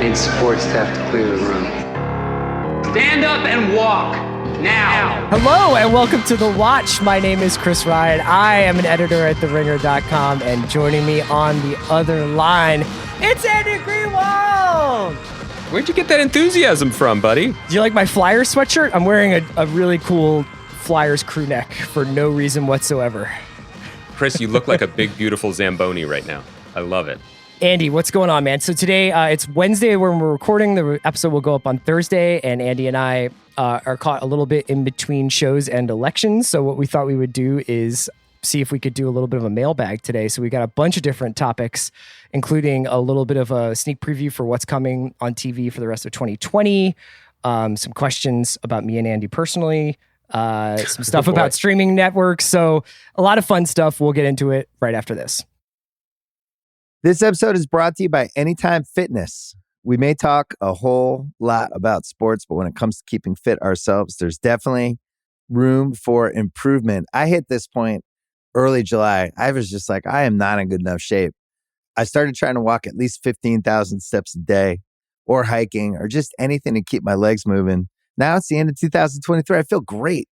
need support staff to clear the room. Stand up and walk. Now. Hello and welcome to The Watch. My name is Chris Ryan. I am an editor at TheRinger.com, and joining me on the other line, it's Andy Greenwald. Where'd you get that enthusiasm from, buddy? Do you like my Flyers sweatshirt? I'm wearing a really cool Flyers crew neck for no reason whatsoever. Chris, you look like a big, beautiful Zamboni right now. I love it. Andy, what's going on, man? So today, it's Wednesday when we're recording. The episode will go up on Thursday, and Andy and I are caught a little bit in between shows and elections. So what we thought we would do is see if we could do a little bit of a mailbag today. So we got a bunch of different topics, including a little bit of a sneak preview for what's coming on TV for the rest of 2020, some questions about me and Andy personally, some stuff about streaming networks. So a lot of fun stuff. We'll get into it right after this. This episode is brought to you by Anytime Fitness. We may talk a whole lot about sports, but when it comes to keeping fit ourselves, there's definitely room for improvement. I hit this point early July. I was just like, I am not in good enough shape. I started trying to walk at least 15,000 steps a day, or hiking, or just anything to keep my legs moving. Now it's the end of 2023. I feel great.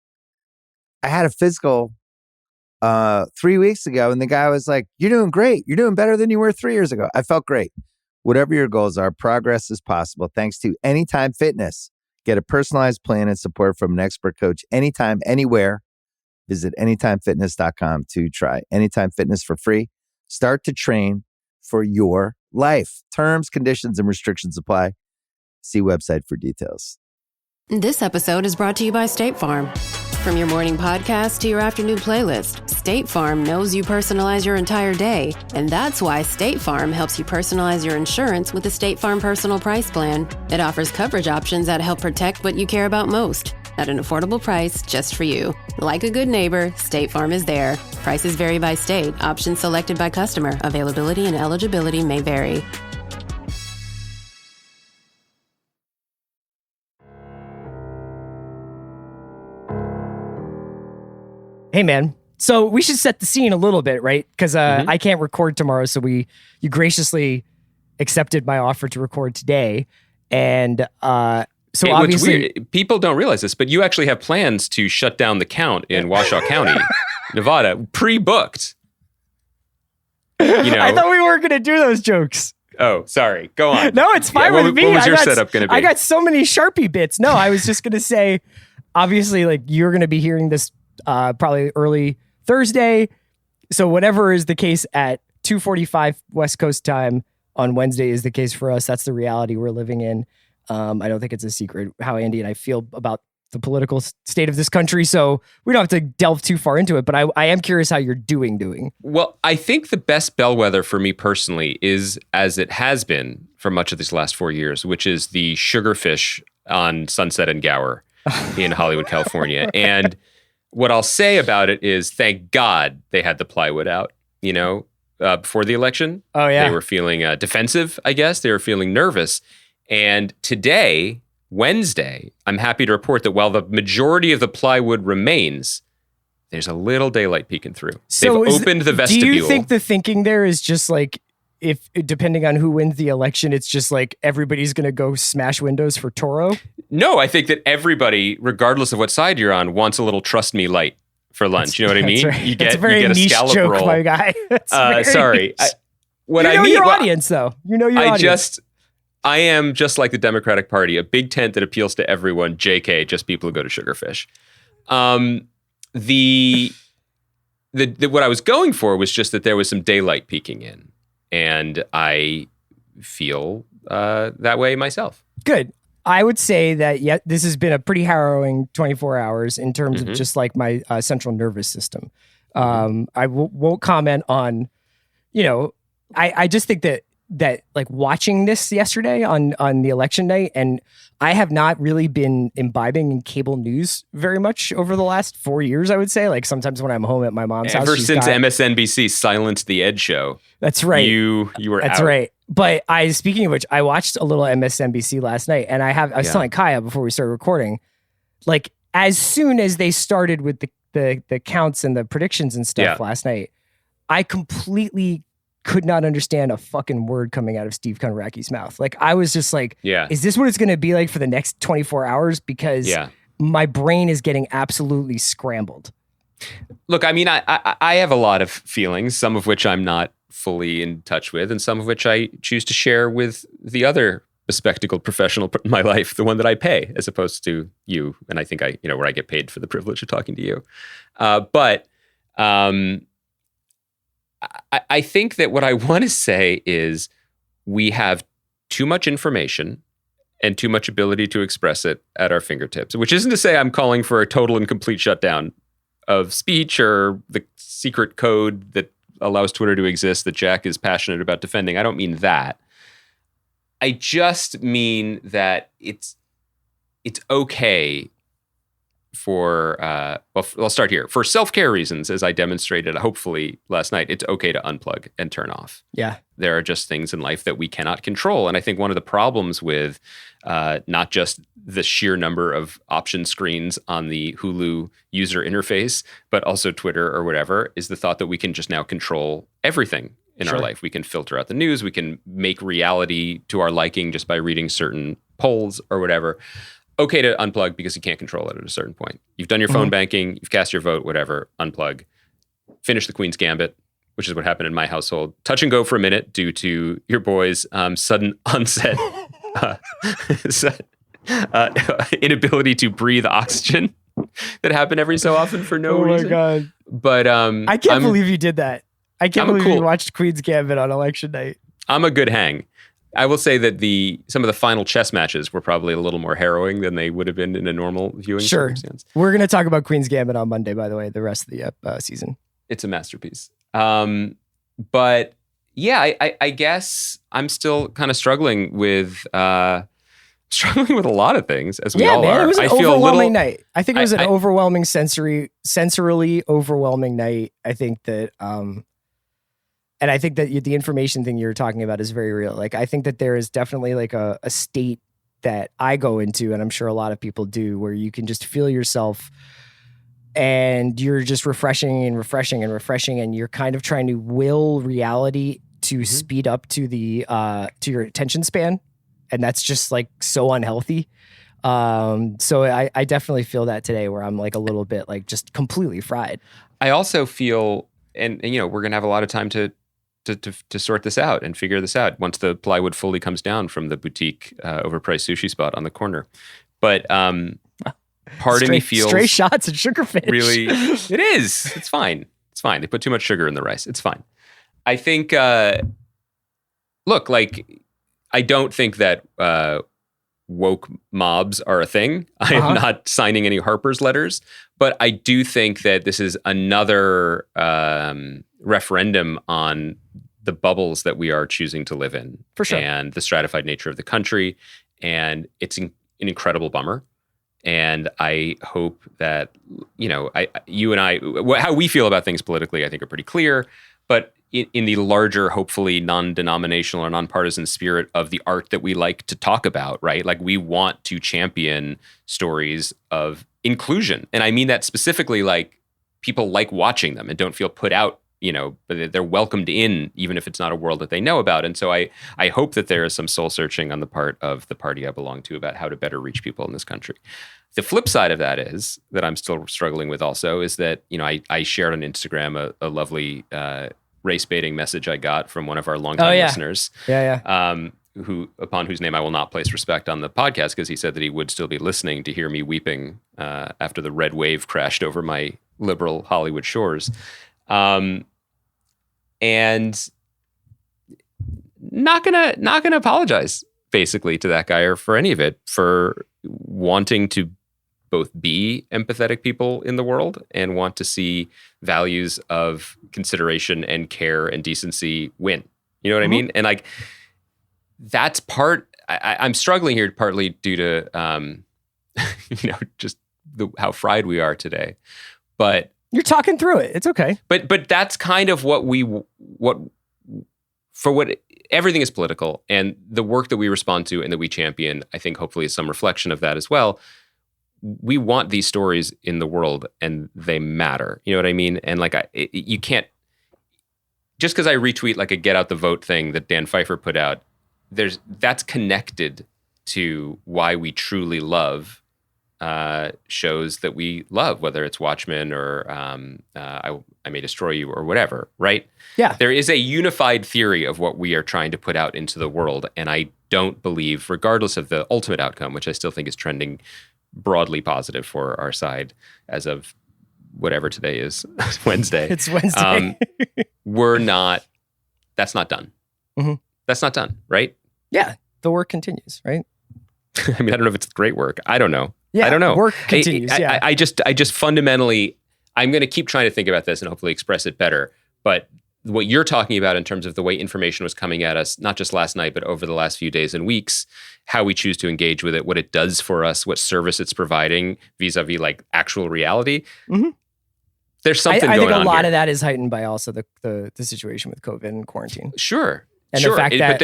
I had a physical 3 weeks ago, and the guy was like, "You're doing great. You're doing better than you were 3 years ago." I felt great. Whatever your goals are, progress is possible thanks to Anytime Fitness. Get a personalized plan and support from an expert coach anytime, anywhere. Visit anytimefitness.com to try Anytime Fitness for free. Start to train for your life. Terms, conditions, and restrictions apply. See website for details. This episode is brought to you by State Farm. From your morning podcast to your afternoon playlist, State Farm knows you personalize your entire day. And that's why State Farm helps you personalize your insurance with the State Farm Personal Price Plan. It offers coverage options that help protect what you care about most at an affordable price just for you. Like a good neighbor, State Farm is there. Prices vary by state. Options selected by customer. Availability and eligibility may vary. Hey, man. So we should set the scene a little bit, right? Because I can't record tomorrow, so you graciously accepted my offer to record today. And so obviously... People don't realize this, but you actually have plans to shut down the count in Washoe County, Nevada, pre-booked. I thought we weren't going to do those jokes. Oh, sorry. Go on. No, it's fine with me. What was your setup going to be? I got so many Sharpie bits. No, I was just going to say, obviously, like, you're going to be hearing this probably early Thursday. So whatever is the case at 2:45 West Coast time on Wednesday is the case for us. That's the reality we're living in. I don't think it's a secret how Andy and I feel about the political state of this country. So we don't have to delve too far into it, but I am curious how you're doing. Well, I think the best bellwether for me personally is, as it has been for much of these last 4 years, which is the sugarfish on Sunset and Gower in Hollywood, California. And what I'll say about it is, thank God they had the plywood out, before the election. Oh, yeah. They were feeling defensive, I guess. They were feeling nervous. And today, Wednesday, I'm happy to report that while the majority of the plywood remains, there's a little daylight peeking through. So they've opened the vestibule. Do you think the thinking there is just like, if depending on who wins the election, it's just like everybody's going to go smash windows for Toro? No, I think that everybody, regardless of what side you're on, wants a little trust me light for lunch. You know what I mean? Right. You get a very you get a niche scallop joke, roll. My guy. Sorry. Your audience, though. You know your audience. I am just like the Democratic Party, a big tent that appeals to everyone. JK, just people who go to Sugarfish. What I was going for was just that there was some daylight peeking in. And I feel that way myself. Good. I would say that, this has been a pretty harrowing 24 hours in terms of just like my central nervous system. I won't comment on, I just think that like watching this yesterday on the election night, and I have not really been imbibing in cable news very much over the last 4 years, I would say. Like sometimes when I'm home at my mom's house. Ever since MSNBC silenced the Ed Show. That's right. You were That's out. right. But speaking of which, I watched a little MSNBC last night, and I was telling Kaya before we started recording, like as soon as they started with the counts and the predictions and stuff last night, I completely could not understand a fucking word coming out of Steve Konraki's mouth. Like, I was just like, Yeah. is this what it's going to be like for the next 24 hours? Because my brain is getting absolutely scrambled. Look, I mean, I have a lot of feelings, some of which I'm not fully in touch with, and some of which I choose to share with the other bespectacled professional in my life, the one that I pay, as opposed to you. And I think where I get paid for the privilege of talking to you. But I think that what I want to say is we have too much information and too much ability to express it at our fingertips, which isn't to say I'm calling for a total and complete shutdown of speech or the secret code that allows Twitter to exist that Jack is passionate about defending. I don't mean that. I just mean that it's okay for, I'll start here. For self-care reasons, as I demonstrated, hopefully last night, it's okay to unplug and turn off. Yeah. There are just things in life that we cannot control. And I think one of the problems with not just the sheer number of option screens on the Hulu user interface, but also Twitter or whatever, is the thought that we can just now control everything in our life. We can filter out the news. We can make reality to our liking just by reading certain polls or whatever. Okay to unplug because you can't control it at a certain point. You've done your phone banking, you've cast your vote, whatever, unplug. Finish the Queen's Gambit, which is what happened in my household. Touch and go for a minute due to your boy's sudden onset inability to breathe oxygen that happened every so often for no reason. Oh my God. But I can't believe you did that. I can't believe cool. you watched Queen's Gambit on election night. I'm a good hang. I will say that some of the final chess matches were probably a little more harrowing than they would have been in a normal viewing circumstance. We're going to talk about Queen's Gambit on Monday, by the way, the rest of the season. It's a masterpiece. But yeah, I guess I'm still kind of struggling with a lot of things, as we all are. It was an I feel overwhelming night. I think it was an overwhelming sensorily overwhelming night. I think that, and I think that the information thing you're talking about is very real. Like, I think that there is definitely like a state that I go into, and I'm sure a lot of people do, where you can just feel yourself and you're just refreshing and refreshing and refreshing, and you're kind of trying to will reality to speed up to to your attention span. And that's just like so unhealthy. So I definitely feel that today, where I'm like a little bit like just completely fried. I also feel, and we're going to have a lot of time to sort this out and figure this out once the plywood fully comes down from the boutique overpriced sushi spot on the corner. But part of me feels stray shots at sugarfish. Really, it is. It's fine. It's fine. They put too much sugar in the rice. It's fine. I think. Look, like, I don't think that woke mobs are a thing. I am not signing any Harper's letters, but I do think that this is another referendum on the bubbles that we are choosing to live in, for sure, and the stratified nature of the country. And it's an incredible bummer. And I hope that, you and I, how we feel about things politically, I think are pretty clear. But in the larger, hopefully non-denominational or nonpartisan spirit of the art that we like to talk about, right? Like, we want to champion stories of inclusion. And I mean that specifically, like, people like watching them and don't feel put out, but they're welcomed in, even if it's not a world that they know about. And so I hope that there is some soul searching on the part of the party I belong to about how to better reach people in this country. The flip side of that is that I'm still struggling with also is that, I shared on Instagram a lovely race baiting message I got from one of our longtime listeners. Upon whose name I will not place respect on the podcast, because he said that he would still be listening to hear me weeping after the red wave crashed over my liberal Hollywood shores. And not gonna apologize basically to that guy or for any of it, for wanting to both be empathetic people in the world and want to see values of consideration and care and decency win. You know what I mean? And like, that's I'm struggling here partly due to, just how fried we are today. But you're talking through it. It's okay. But that's kind of everything is political, and the work that we respond to and that we champion, I think hopefully is some reflection of that as well. We want these stories in the world, and they matter. You know what I mean? And like, you can't, just because I retweet like a get out the vote thing that Dan Pfeiffer put out, that's connected to why we truly love shows that we love, whether it's Watchmen or I May Destroy You or whatever, right? Yeah. There is a unified theory of what we are trying to put out into the world. And I don't believe, regardless of the ultimate outcome, which I still think is trending broadly positive for our side as of whatever today is, Wednesday. It's Wednesday. That's not done. Mm-hmm. That's not done, right? Yeah. The work continues, right? I mean, I don't know if it's great work. I don't know. Yeah, I don't know. Work continues. I just fundamentally, I'm going to keep trying to think about this and hopefully express it better. But what you're talking about in terms of the way information was coming at us, not just last night, but over the last few days and weeks, how we choose to engage with it, what it does for us, what service it's providing vis-a-vis like actual reality. Mm-hmm. There's something going on. I think a lot here. of that is heightened by also the situation with COVID and quarantine. Sure. And the fact that,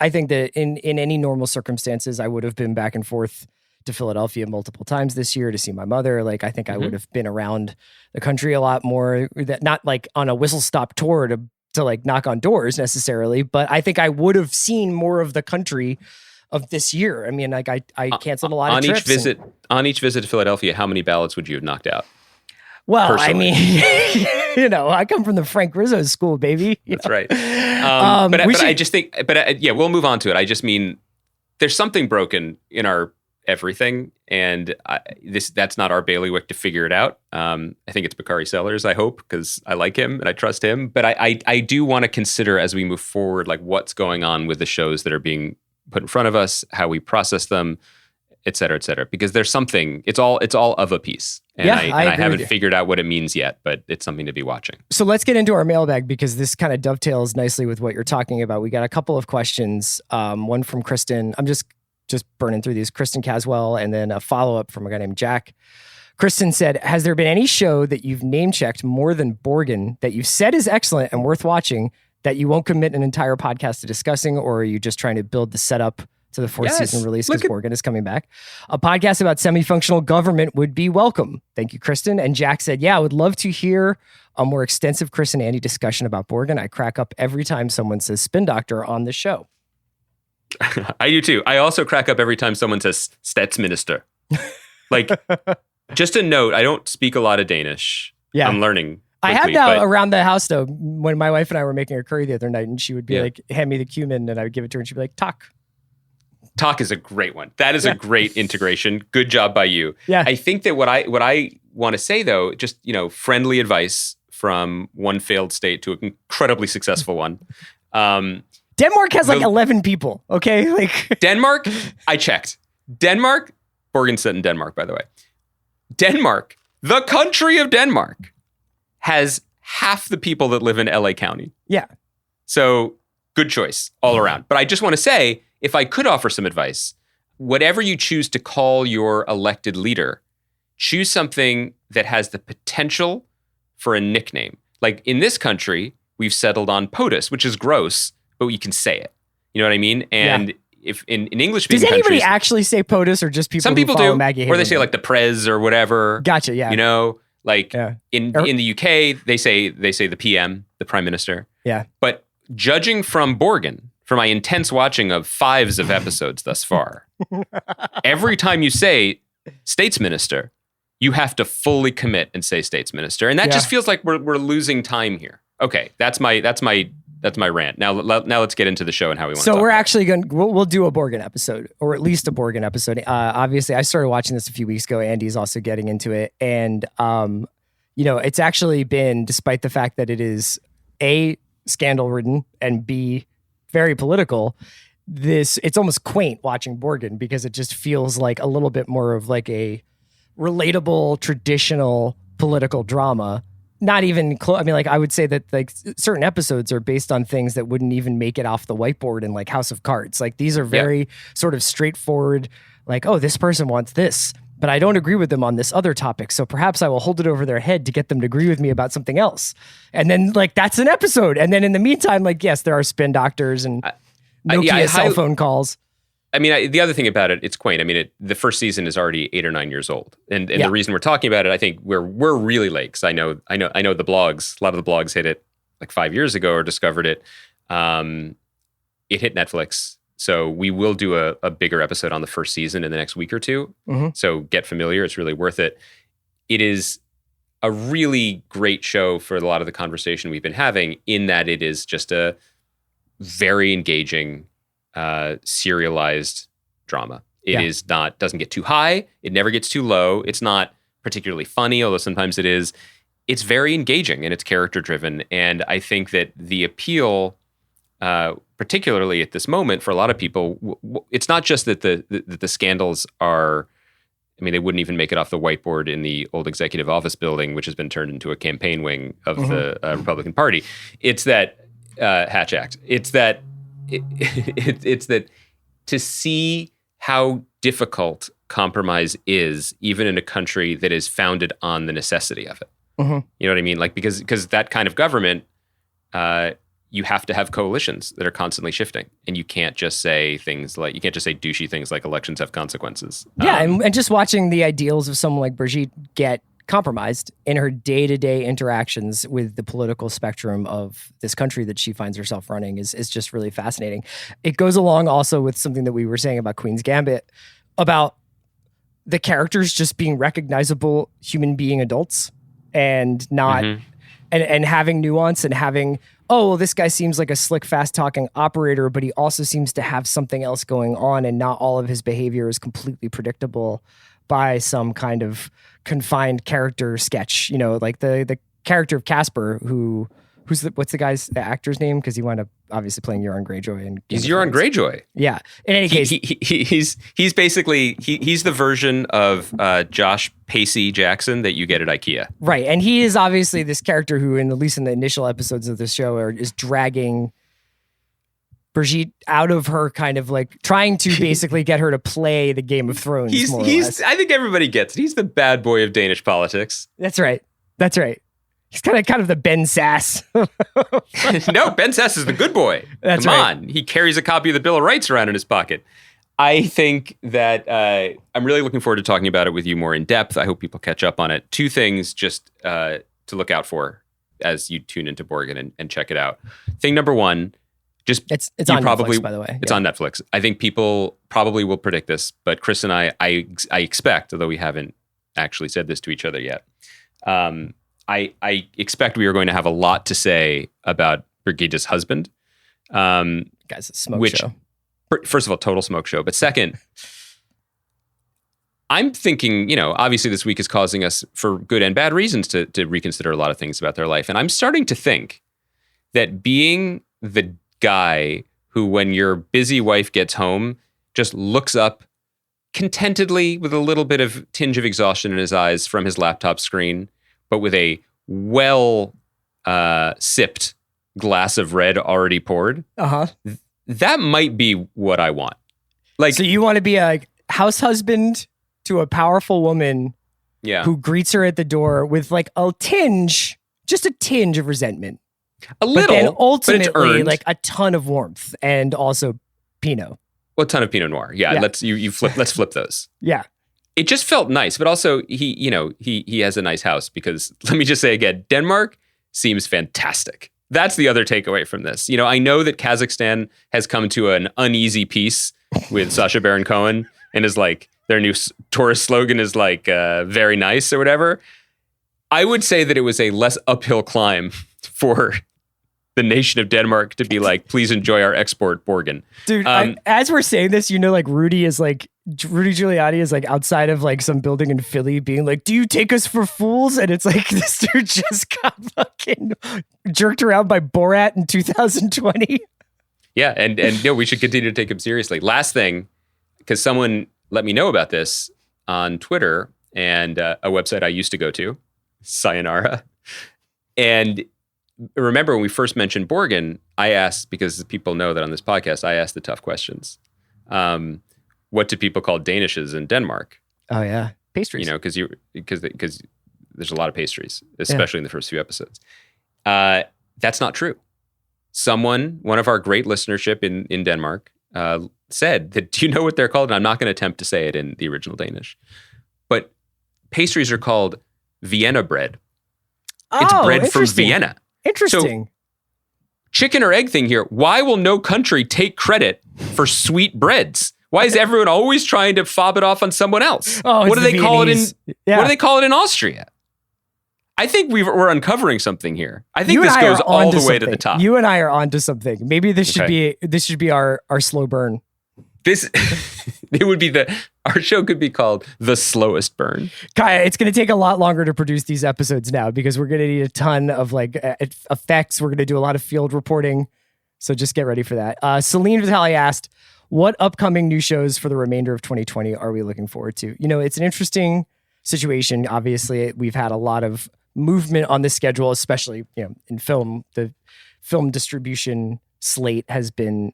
I think that in any normal circumstances, I would have been back and forth to Philadelphia multiple times this year to see my mother. Like, I think I would have been around the country a lot more, that not like on a whistle stop tour to like knock on doors necessarily, but I think I would have seen more of the country of this year. I mean, like I canceled a lot of trips. On each visit to Philadelphia, how many ballots would you have knocked out? Well, personally? I mean, I come from the Frank Rizzo school, baby. That's right. I just think, we'll move on to it. I just mean, there's something broken in our everything, and that's not our bailiwick to figure it out. I think it's Bakari Sellers, I hope, because I like him and I trust him. But I do want to consider as we move forward, like what's going on with the shows that are being put in front of us, how we process them, et cetera, because there's something, it's all of a piece. And I haven't figured out what it means yet, but it's something to be watching. So let's get into our mailbag, because this kind of dovetails nicely with what you're talking about. We got a couple of questions. One from Kristen. I'm just burning through these. Kristen Caswell, and then a follow-up from a guy named Jack. Kristen said, has there been any show that you've name-checked more than Borgen that you said is excellent and worth watching that you won't commit an entire podcast to discussing, or are you just trying to build the setup to the fourth season release because Borgen is coming back? A podcast about semi-functional government would be welcome. Thank you, Kristen. And Jack said, I would love to hear a more extensive Chris and Andy discussion about Borgen. I crack up every time someone says spin doctor on the show. I do too. I also crack up every time someone says Statsminister. Like, just a note, I don't speak a lot of Danish. Yeah. I'm learning quickly, I have that around the house, though, when my wife and I were making a curry the other night, and she would be like, hand me the cumin, and I would give it to her, and she'd be like, tak. Talk is a great one. That is a great integration. Good job by you. Yeah. I think that what I want to say, though, just, friendly advice from one failed state to an incredibly successful one. Denmark has 11 people. Okay. Like Denmark, I checked. Denmark, Borgen's set in Denmark, by the way. Denmark, the country of Denmark, has half the people that live in LA County. Yeah. So good choice all around. But I just want to say, if I could offer some advice, whatever you choose to call your elected leader, choose something that has the potential for a nickname. Like in this country, we've settled on POTUS, which is gross, but you can say it. You know what I mean? And if in English-speaking countries... Does anybody countries, actually say POTUS, or just people some people who follow do, Maggie or they say like the Prez or whatever. Gotcha, yeah. In the UK, they say the PM, the Prime Minister. Yeah. But judging from Borgen, for my intense watching of 5 of episodes thus far, every time you say States Minister, you have to fully commit and say States Minister. And that just feels like we're losing time here. Okay, that's my rant. Now let's get into the show and how we want to talk. So we're actually we'll do a Borgen episode, or at least a Borgen episode. Obviously, I started watching this a few weeks ago. Andy's also getting into it. And, it's actually been, despite the fact that it is A, scandal-ridden, and B, very political, it's almost quaint watching Borgen, because it just feels like a little bit more of like a relatable, traditional political drama. Not even close. I mean, like, I would say that like certain episodes are based on things that wouldn't even make it off the whiteboard in like House of Cards. Like, these are very sort of straightforward, like, oh, this person wants this, but I don't agree with them on this other topic. So perhaps I will hold it over their head to get them to agree with me about something else. And then like, that's an episode. And then in the meantime, like, yes, there are spin doctors and Nokia cell phone calls. I mean, the other thing about it, it's quaint. I mean, the first season is already 8 or 9 years old, and the reason we're talking about it, I think we're really late, because I know the blogs. A lot of the blogs hit it like 5 years ago or discovered it. It hit Netflix. So we will do a bigger episode on the first season in the next week or two. So get familiar. It's really worth it. It is a really great show for a lot of the conversation we've been having, in that it is just a very engaging, serialized drama. It is not, doesn't get too high. It never gets too low. It's not particularly funny, although sometimes it is. It's very engaging and it's character driven. And I think that the appeal, particularly at this moment for a lot of people, it's not just that the scandals are, I mean, they wouldn't even make it off the whiteboard in the old executive office building, which has been turned into a campaign wing of the Republican Party. It's that Hatch Act. It's that it's that to see how difficult compromise is, even in a country that is founded on the necessity of it. You know what I mean? Like, because that kind of government, you have to have coalitions that are constantly shifting, and you can't just say things like, you can't just say douchey things like elections have consequences. Yeah, and just watching the ideals of someone like Brigitte get compromised in her day-to-day interactions with the political spectrum of this country that she finds herself running is just really fascinating. It goes along also with something that we were saying about Queen's Gambit, about the characters just being recognizable human being adults and not and having nuance and having, oh, well, this guy seems like a slick, fast-talking operator, but he also seems to have something else going on, and not all of his behavior is completely predictable by some kind of confined character sketch. You know, like the character of Casper, what's the actor's name? Because he wound up obviously playing Euron Greyjoy. And he's Euron Greyjoy. Yeah. In any case, he's basically he's the version of Josh Pacey Jackson that you get at IKEA. Right, and he is obviously this character who, at least in the initial episodes of the show, is dragging Brigitte out of her, kind of like trying to basically get her to play the Game of Thrones. I think everybody gets it. He's the bad boy of Danish politics. That's right. He's kind of the Ben Sass. No, Ben Sass is the good boy. That's Come right. on. He carries a copy of the Bill of Rights around in his pocket. I think that I'm really looking forward to talking about it with you more in depth. I hope people catch up on it. Two things just to look out for as you tune into Borgen and check it out. Thing number one, just it's on Netflix, by the way. It's on Netflix. I think people probably will predict this, but Chris and I expect, although we haven't actually said this to each other yet, I expect we are going to have a lot to say about Brigitte's husband. Guys, it's a smoke show. First of all, total smoke show. But second, I'm thinking, obviously this week is causing us, for good and bad reasons, to reconsider a lot of things about their life. And I'm starting to think that being the guy who, when your busy wife gets home, just looks up contentedly with a little bit of tinge of exhaustion in his eyes from his laptop screen, but with a sipped glass of red already poured. That might be what I want. Like, so you want to be a house husband to a powerful woman who greets her at the door with like just a tinge of resentment. A little, but then ultimately but it's earned. Like a ton of warmth and also Pinot. Well, a ton of Pinot Noir. Yeah. Let's flip those. Yeah. It just felt nice, but also he has a nice house, because let me just say again, Denmark seems fantastic. That's the other takeaway from this. I know that Kazakhstan has come to an uneasy peace with Sacha Baron Cohen, and is like, their new tourist slogan is like, very nice or whatever. I would say that it was a less uphill climb for the nation of Denmark to be like, please enjoy our export Borgen. Dude, as we're saying this, like Rudy Giuliani is like outside of like some building in Philly being like, do you take us for fools? And it's like, this dude just got fucking jerked around by Borat in 2020. Yeah, and we should continue to take him seriously. Last thing, because someone let me know about this on Twitter and a website I used to go to, Sayonara. And remember when we first mentioned Borgen, I asked, because people know that on this podcast, I asked the tough questions. What do people call Danishes in Denmark? Oh yeah, pastries. Because there's a lot of pastries, especially in the first few episodes. That's not true. One of our great listenership in Denmark, said that, do you know what they're called? And I'm not going to attempt to say it in the original Danish, but pastries are called Vienna bread. It's bread from Vienna. Interesting. chicken or egg thing here. Why will no country take credit for sweet breads? Why is everyone always trying to fob it off on someone else? Oh, what do they call it in? Yeah. What do they call it in Austria? I think we're uncovering something here. I think You and this I goes are all onto the way to the something. top. You and I are onto something. Maybe this should Okay. be our slow burn. This it would be our show could be called The Slowest Burn. Kaya, it's going to take a lot longer to produce these episodes now because we're going to need a ton of like effects. We're going to do a lot of field reporting. So just get ready for that. Celine Vitale asked, what upcoming new shows for the remainder of 2020 are we looking forward to? You know, it's an interesting situation. Obviously, we've had a lot of movement on the schedule, especially, you know, in film. The film distribution slate has been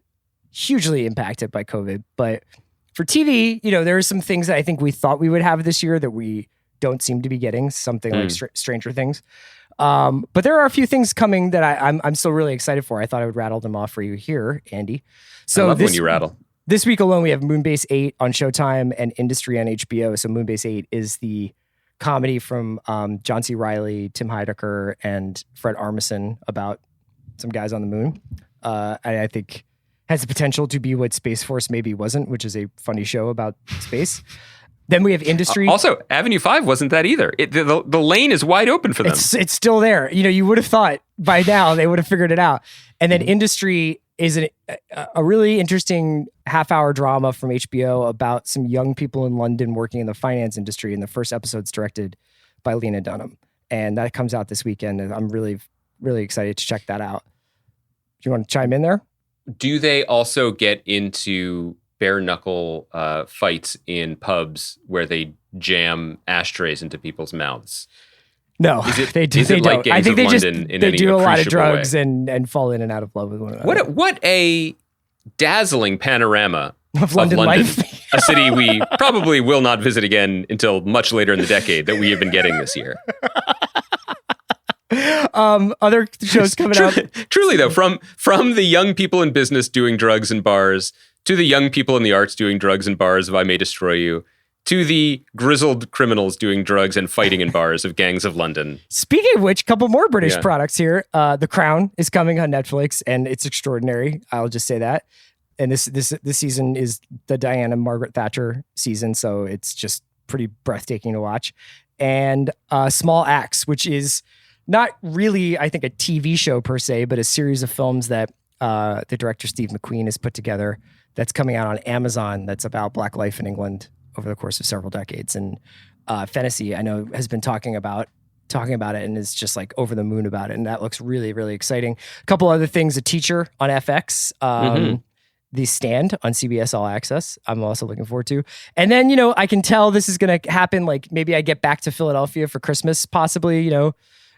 hugely impacted by COVID. But for TV, you know, there are some things that I think we thought we would have this year that we don't seem to be getting, something like Stranger Things. But there are a few things coming that I'm still really excited for. I thought I would rattle them off for you here, Andy. So I love when you rattle. This week alone, we have Moonbase 8 on Showtime and Industry on HBO. So Moonbase 8 is the comedy from John C. Reilly, Tim Heidecker, and Fred Armisen about some guys on the moon. And I think has the potential to be what Space Force maybe wasn't, which is a funny show about space. Then we have Industry. Also, Avenue 5 wasn't that either. The lane is wide open for them. It's still there. You know, you would have thought by now they would have figured it out. And then Industry is a really interesting half-hour drama from HBO about some young people in London working in the finance industry. And the first episode's directed by Lena Dunham. And that comes out this weekend. And I'm really, really excited to check that out. Do you want to chime in there? Do they also get into bare knuckle fights in pubs where they jam ashtrays into people's mouths? No, they is it like don't. Gangs I think of they London just in they any do a lot of appreciable drugs way? and fall in and out of love with one another. What a dazzling panorama Of London life. a city we probably will not visit again until much later in the decade that we have been getting this year. Other shows coming out. Truly though, from the young people in business doing drugs in bars to the young people in the arts doing drugs in bars of I May Destroy You, to the grizzled criminals doing drugs and fighting in bars of Gangs of London. Speaking of which, a couple more British Yeah. products here. The Crown is coming on Netflix, and it's extraordinary. I'll just say that. And this season is the Diana Margaret Thatcher season, so it's just pretty breathtaking to watch. And Small Axe, which is not really, I think, a TV show per se, but a series of films that the director Steve McQueen has put together that's coming out on Amazon that's about Black life in England over the course of several decades. And Fennessy, I know, has been talking about it and is just like over the moon about it. And that looks really, really exciting. A couple other things, A Teacher on FX, The Stand on CBS All Access, I'm also looking forward to. And then, you know, I can tell this is going to happen. Like maybe I get back to Philadelphia for Christmas, possibly, you know,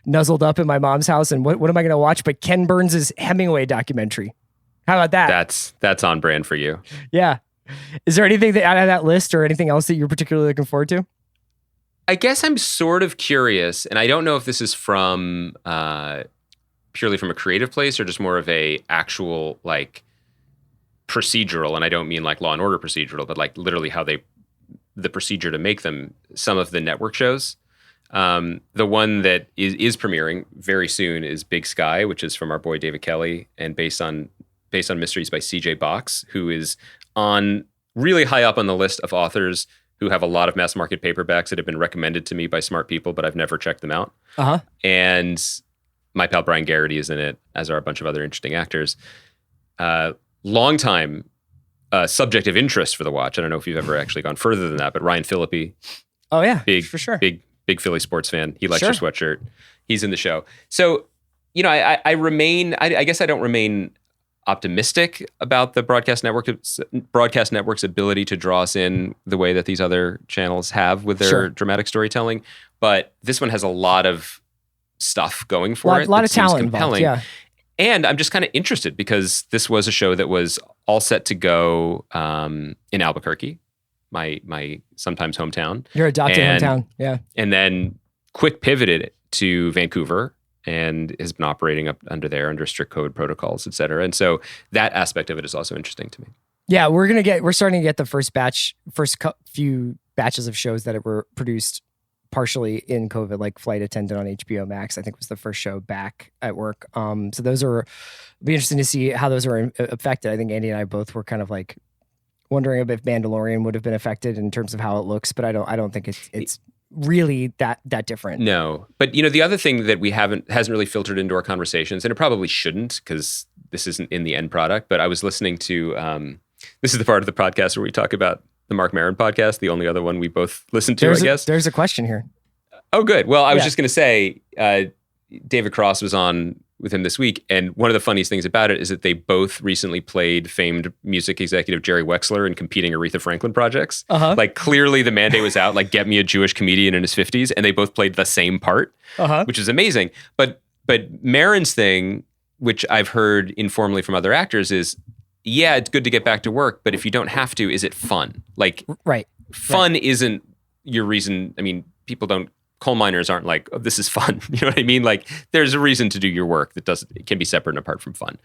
nuzzled up in my mom's house. And what am I going to watch? But Ken Burns' Hemingway documentary. How about that? That's on brand for you. Yeah. Is there anything out of that list or anything else that you're particularly looking forward to? I guess I'm sort of curious, and I don't know if this is from purely from a creative place or just more of a actual like procedural, and I don't mean like Law and Order procedural, but like literally how the procedure to make them. Some of the network shows. The one that is premiering very soon is Big Sky, which is from our boy David Kelly and based on mysteries by C.J. Box, who is on really high up on the list of authors who have a lot of mass market paperbacks that have been recommended to me by smart people, but I've never checked them out. Uh-huh. And my pal Brian Garrity is in it, as are a bunch of other interesting actors. Long time subject of interest for the watch. I don't know if you've ever actually gone further than that, but Ryan Phillippe. Oh yeah, big, for sure. Big Philly sports fan. He likes Sure. your sweatshirt. He's in the show. So, you know, I guess I don't remain optimistic about the broadcast network's ability to draw us in the way that these other channels have with their Sure. dramatic storytelling. But this one has a lot of stuff going for it. A lot that of seems talent involved. Yeah. And I'm just kind of interested because this was a show that was all set to go in Albuquerque, my sometimes hometown. Your adopted hometown. Yeah. And then quick pivoted to Vancouver and has been operating up under strict code protocols, et cetera. And so that aspect of it is also interesting to me. Yeah, we're starting to get the first few batches of shows that were produced partially in COVID, like Flight Attendant on HBO Max, I think was the first show back at work. So those are, be interesting to see how those are affected. I think Andy and I both were kind of like wondering if Mandalorian would have been affected in terms of how it looks, but I don't think it's really that different. No, but the other thing that hasn't really filtered into our conversations, and it probably shouldn't because this isn't in the end product, but I was listening to, this is the part of the podcast where we talk about the Mark Maron podcast, the only other one we both listen to, I guess. There's a question here. Oh, good. Well, I was just going to say, David Cross was on with him this week, and one of the funniest things about it is that they both recently played famed music executive Jerry Wexler in competing Aretha Franklin projects. Like, clearly the mandate was out, like, get me a Jewish comedian in his 50s, and they both played the same part, which is amazing. But Maron's thing, which I've heard informally from other actors, is, yeah, it's good to get back to work, but if you don't have to, is it fun? Like, fun isn't your reason. I mean, coal miners aren't like, oh, this is fun. You know what I mean? Like, there's a reason to do your work it can be separate and apart from fun.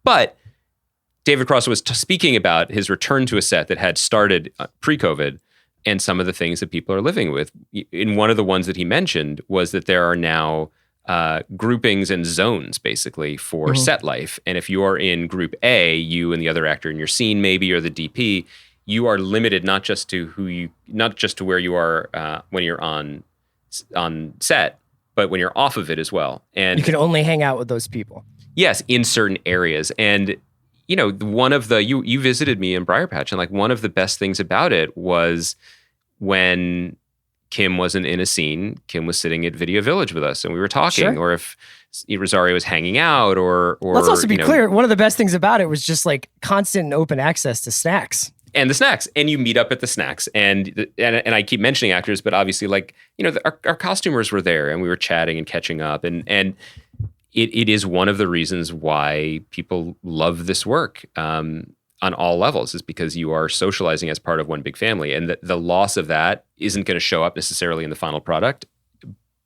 But David Cross was speaking about his return to a set that had started pre-COVID and some of the things that people are living with. In one of the ones that he mentioned was that there are now groupings and zones basically for set life. And if you are in group A, you and the other actor in your scene maybe, or the DP, you are limited not just to where you are when you're on set, but when you're off of it as well. And you can only hang out with those people. Yes, in certain areas. And one of the you visited me in Briar Patch, and like one of the best things about it was when Kim wasn't in a scene, Kim was sitting at Video Village with us and we were talking, or if Rosario was hanging out or let's also be clear, one of the best things about it was just like constant and open access to snacks. And the snacks, and you meet up at the snacks, and I keep mentioning actors, but obviously, like, our costumers were there, and we were chatting and catching up, and it is one of the reasons why people love this work on all levels, is because you are socializing as part of one big family, and the loss of that isn't going to show up necessarily in the final product,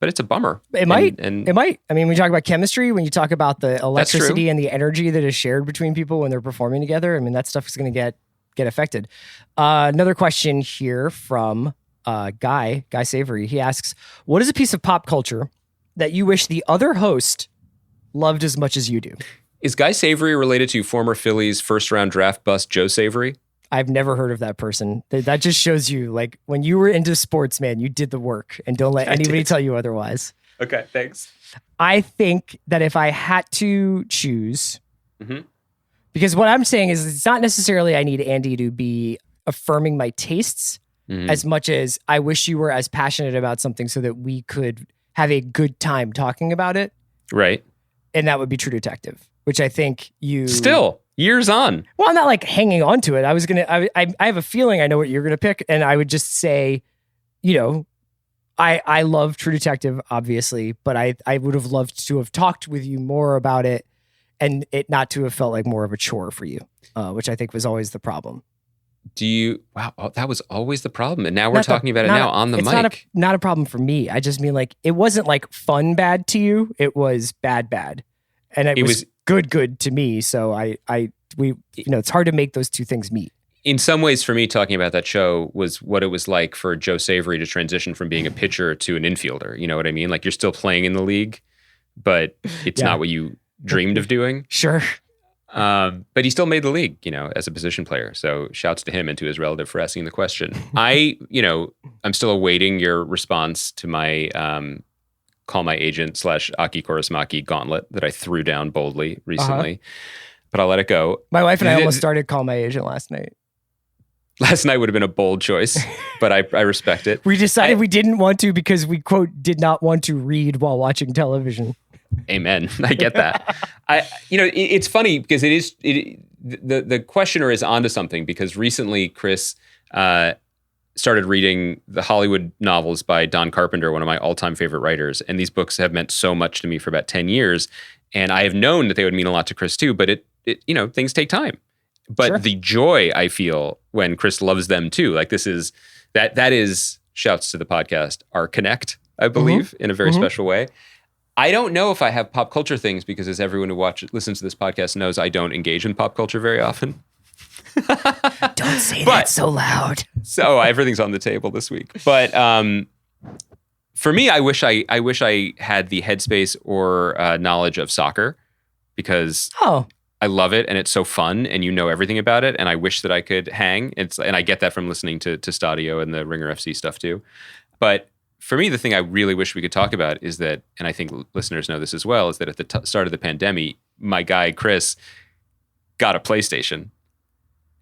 but it's a bummer. It might. I mean, when you talk about chemistry, when you talk about the electricity and the energy that is shared between people when they're performing together, I mean, that stuff is going to get affected. Another question here from Guy Savory. He asks, what is a piece of pop culture that you wish the other host loved as much as you do? Is Guy Savory related to former Phillies first round draft bust Joe Savory? I've never heard of that person. That just shows you, like, when you were into sports, man, you did the work, and don't let anybody tell you otherwise. Okay, thanks. I think that if I had to choose, because what I'm saying is it's not necessarily I need Andy to be affirming my tastes as much as I wish you were as passionate about something so that we could have a good time talking about it. Right. And that would be True Detective, which I think you... Still, years on. Well, I'm not like hanging on to it. I have a feeling I know what you're going to pick. And I would just say, I love True Detective, obviously, but I would have loved to have talked with you more about it and it not to have felt like more of a chore for you, which I think was always the problem. Wow, that was always the problem. And now we're talking about it now on the mic. It's not a problem for me. I just mean, like, it wasn't like fun bad to you. It was bad. And it was good to me. So it's hard to make those two things meet. In some ways, for me, talking about that show was what it was like for Joe Savory to transition from being a pitcher to an infielder. You know what I mean? Like, you're still playing in the league, but it's not what you dreamed of doing. Sure. But he still made the league, as a position player. So shouts to him and to his relative for asking the question. I'm still awaiting your response to my call my agent / Aki Kaurismäki gauntlet that I threw down boldly recently, but I'll let it go. My wife and I almost started Call My Agent last night. Last night would have been a bold choice, but I respect it. We decided we didn't want to because we, quote, did not want to read while watching television. Amen. I get that. It's funny because the questioner is onto something, because recently Chris started reading the Hollywood novels by Don Carpenter, one of my all-time favorite writers. And these books have meant so much to me for about 10 years. And I have known that they would mean a lot to Chris too, but it things take time. But the joy I feel when Chris loves them too, like that is, shouts to the podcast, our connect, I believe, in a very special way. I don't know if I have pop culture things, because as everyone who listens to this podcast knows, I don't engage in pop culture very often. Don't say that so loud. So everything's on the table this week. But for me, I wish I had the headspace or knowledge of soccer, because I love it and it's so fun and you know everything about it. And I wish that I could hang. And I get that from listening to Stadio and the Ringer FC stuff too. But for me, the thing I really wish we could talk about is that, and I think listeners know this as well, is that at the start of the pandemic, my guy Chris got a PlayStation.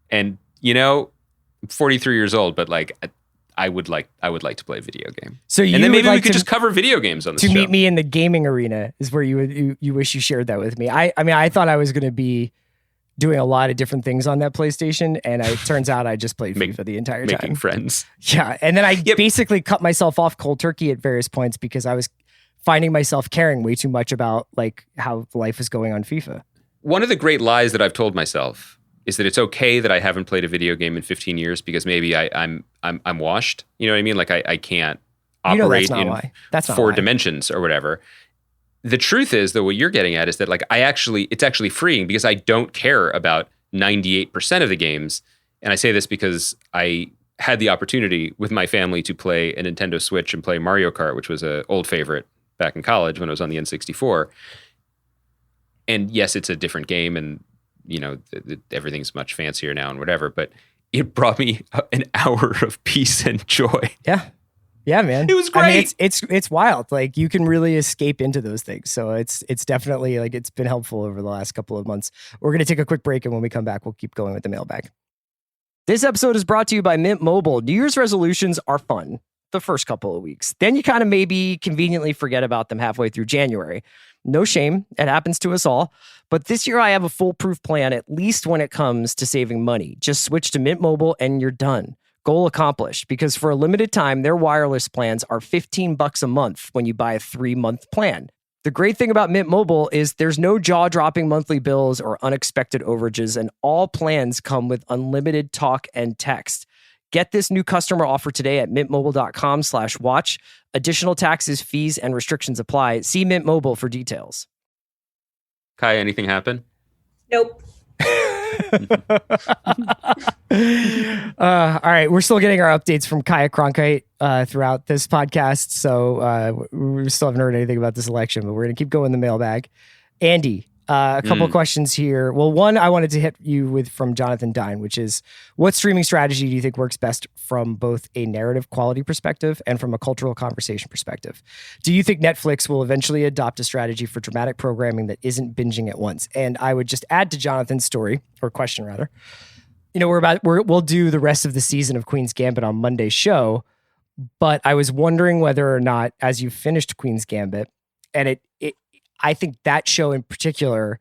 And, I'm 43 years old, but like I would like to play a video game. So and then maybe we could just cover video games on the show. To meet me in the gaming arena is where you wish you shared that with me. I mean, I thought I was going to be doing a lot of different things on that PlayStation, and it turns out I just played FIFA the entire time. Making friends. Yeah, and then I basically cut myself off cold turkey at various points because I was finding myself caring way too much about like how life is going on FIFA. One of the great lies that I've told myself is that it's okay that I haven't played a video game in 15 years because maybe I'm washed. You know what I mean? Like I can't operate that's in 4 dimensions or whatever. The truth is, though, what you're getting at is that like it's actually freeing because I don't care about 98% of the games. And I say this because I had the opportunity with my family to play a Nintendo Switch and play Mario Kart, which was an old favorite back in college when I was on the N64. And yes, it's a different game and everything's much fancier now and whatever, but it brought me an hour of peace and joy. Yeah, man. It was great. I mean, it's wild. Like you can really escape into those things. So it's definitely like it's been helpful over the last couple of months. We're going to take a quick break, and when we come back, we'll keep going with the mailbag. This episode is brought to you by Mint Mobile. New Year's resolutions are fun the first couple of weeks. Then you kind of maybe conveniently forget about them halfway through January. No shame. It happens to us all. But this year I have a foolproof plan, at least when it comes to saving money. Just switch to Mint Mobile and you're done. Goal accomplished, because for a limited time, their wireless plans are $15 a month when you buy a 3-month plan. The great thing about Mint Mobile is there's no jaw-dropping monthly bills or unexpected overages, and all plans come with unlimited talk and text. Get this new customer offer today at mintmobile.com/watch. Additional taxes, fees, and restrictions apply. See Mint Mobile for details. Kai, anything happen? Nope. All right, we're still getting our updates from Kaya Cronkite throughout this podcast, so we still haven't heard anything about this election, but we're going to keep going in the mailbag. Andy, a couple of questions here. Well, one I wanted to hit you with from Jonathan Dine, which is, what streaming strategy do you think works best from both a narrative quality perspective and from a cultural conversation perspective? Do you think Netflix will eventually adopt a strategy for dramatic programming that isn't binging at once? And I would just add to Jonathan's story, or question rather, we'll do the rest of the season of Queen's Gambit on Monday's show, but I was wondering whether or not, as you finished Queen's Gambit, and I think that show in particular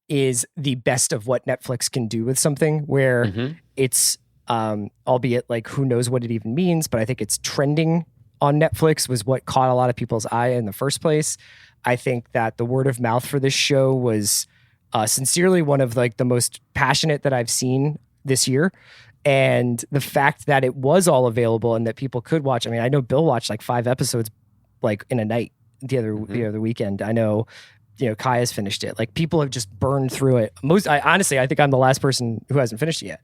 is the best of what Netflix can do with something where it's, albeit like who knows what it even means, but I think it's trending on Netflix was what caught a lot of people's eye in the first place. I think that the word of mouth for this show was sincerely one of like the most passionate that I've seen this year. And the fact that it was all available and that people could watch. I mean, I know Bill watched like 5 episodes like in a night the other weekend. I know, Kaya's finished it. Like people have just burned through it. Honestly, I think I'm the last person who hasn't finished it yet.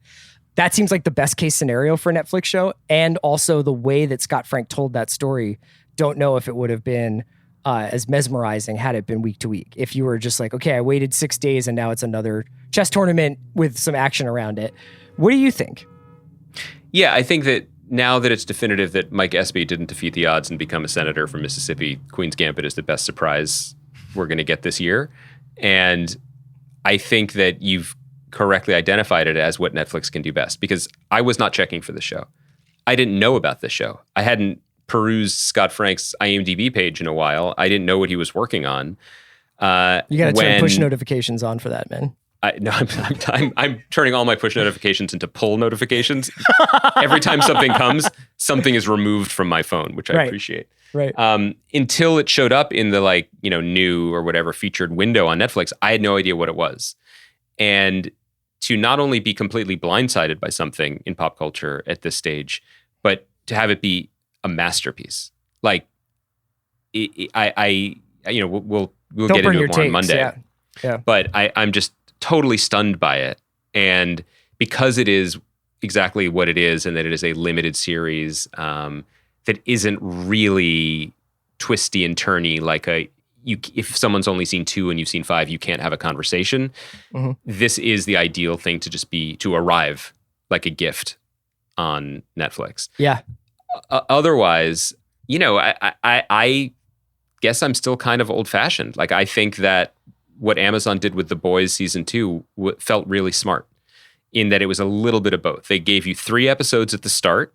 That seems like the best case scenario for a Netflix show. And also the way that Scott Frank told that story, don't know if it would have been as mesmerizing had it been week to week. If you were just like, okay, I waited 6 days and now it's another chess tournament with some action around it. What do you think? Yeah, I think that now that it's definitive that Mike Espy didn't defeat the odds and become a senator from Mississippi, Queen's Gambit is the best surprise we're going to get this year. And I think that you've correctly identified it as what Netflix can do best, because I was not checking for the show. I didn't know about this show. I hadn't perused Scott Frank's IMDb page in a while. I didn't know what he was working on. You got to turn push notifications on for that, man. I'm turning all my push notifications into pull notifications. Every time something comes, something is removed from my phone, which I appreciate. Right. Until it showed up in the new or whatever featured window on Netflix, I had no idea what it was. And to not only be completely blindsided by something in pop culture at this stage, but to have it be a masterpiece. Like, we'll get into it more on Monday. Yeah. But I'm just totally stunned by it. And because it is exactly what it is, and that it is a limited series that isn't really twisty and turny, like if someone's only seen 2 and you've seen 5, you can't have a conversation. Mm-hmm. This is the ideal thing to arrive like a gift on Netflix. Yeah. Otherwise, I guess I'm still kind of old fashioned. Like, I think that what Amazon did with The Boys season 2 felt really smart in that it was a little bit of both. They gave you 3 episodes at the start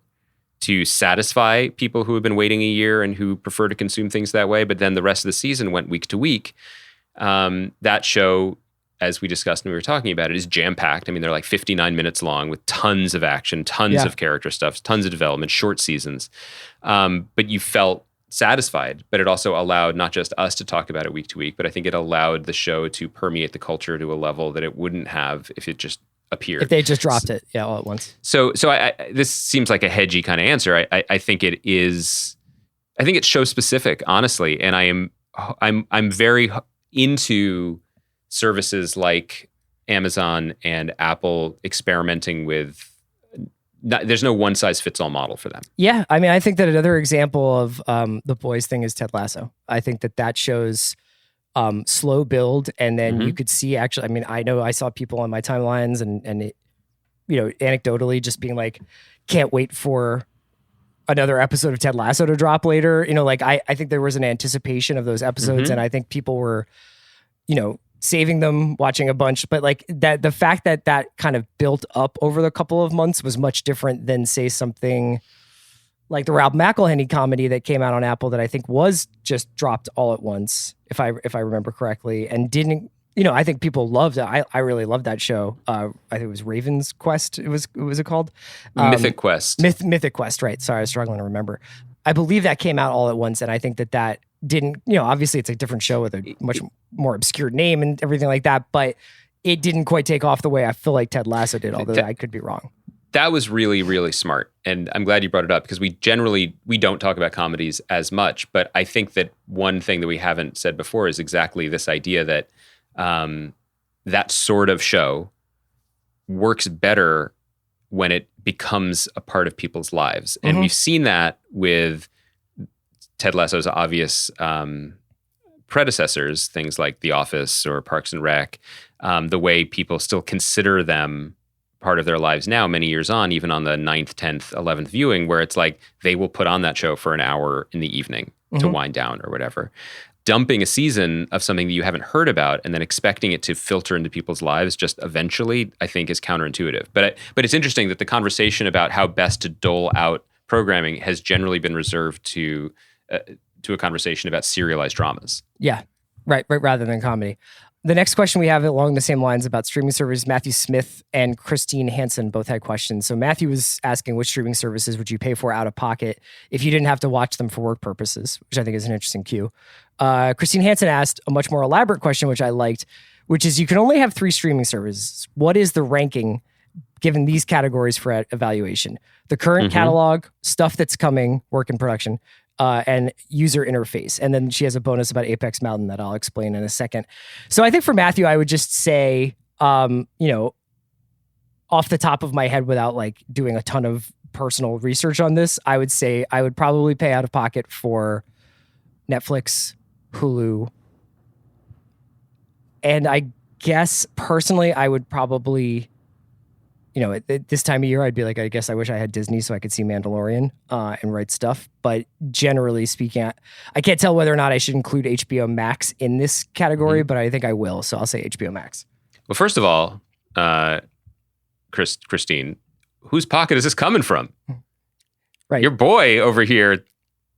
to satisfy people who have been waiting a year and who prefer to consume things that way. But then the rest of the season went week to week. That show, as we discussed when we were talking about it, is jam-packed. I mean, they're like 59 minutes long with tons of action, tons of character stuff, tons of development, short seasons. But you felt satisfied. But it also allowed not just us to talk about it week to week, but I think it allowed the show to permeate the culture to a level that it wouldn't have if it just appeared. If they just dropped it, all at once. So this seems like a hedgy kind of answer. I think it is. I think it's show specific, honestly, and I'm very into services like Amazon and Apple experimenting with. There's no one size fits all model for them. Yeah, I mean, I think that another example of the Boys thing is Ted Lasso. I think that shows. Slow build, and then you could see actually. I mean, I know I saw people on my timelines and it, anecdotally just being like, can't wait for another episode of Ted Lasso to drop later. I think there was an anticipation of those episodes, and I think people were, saving them, watching a bunch. But like that, the fact that kind of built up over the couple of months was much different than say something like the Ralph McElhenney comedy that came out on Apple that I think was just dropped all at once, if I remember correctly, and didn't. I think people loved it. I really loved that show. I think it was Raven's Quest. What was it called? Mythic Quest. Mythic Quest. Right. Sorry, I was struggling to remember. I believe that came out all at once, and I think that didn't. Obviously it's a different show with a much more obscure name and everything like that, but it didn't quite take off the way I feel like Ted Lasso did. Although I could be wrong. That was really, really smart. And I'm glad you brought it up because we don't talk about comedies as much. But I think that one thing that we haven't said before is exactly this idea that that sort of show works better when it becomes a part of people's lives. And we've seen that with Ted Lasso's obvious predecessors, things like The Office or Parks and Rec, the way people still consider them part of their lives now, many years on, even on the 9th, 10th, 11th viewing, where it's like they will put on that show for an hour in the evening to wind down or whatever. Dumping a season of something that you haven't heard about and then expecting it to filter into people's lives just eventually, I think, is counterintuitive. But it's interesting that the conversation about how best to dole out programming has generally been reserved to a conversation about serialized dramas. Yeah, right, rather than comedy. The next question we have along the same lines about streaming services, Matthew Smith and Christine Hansen both had questions. So Matthew was asking, which streaming services would you pay for out of pocket if you didn't have to watch them for work purposes, which I think is an interesting cue. Christine Hansen asked a much more elaborate question, which I liked, which is you can only have 3 streaming services. What is the ranking given these categories for evaluation? The current catalog, stuff that's coming, work in production, and user interface. And then she has a bonus about Apex Mountain that I'll explain in a second. So I think for Matthew, I would just say, off the top of my head without like doing a ton of personal research on this, I would say I would probably pay out of pocket for Netflix, Hulu. And I guess personally, I would probably, at this time of year, I'd be like, I guess I wish I had Disney so I could see Mandalorian and write stuff. But generally speaking, I can't tell whether or not I should include HBO Max in this category, but I think I will. So I'll say HBO Max. Well, first of all, Christine, whose pocket is this coming from? Right. Your boy over here,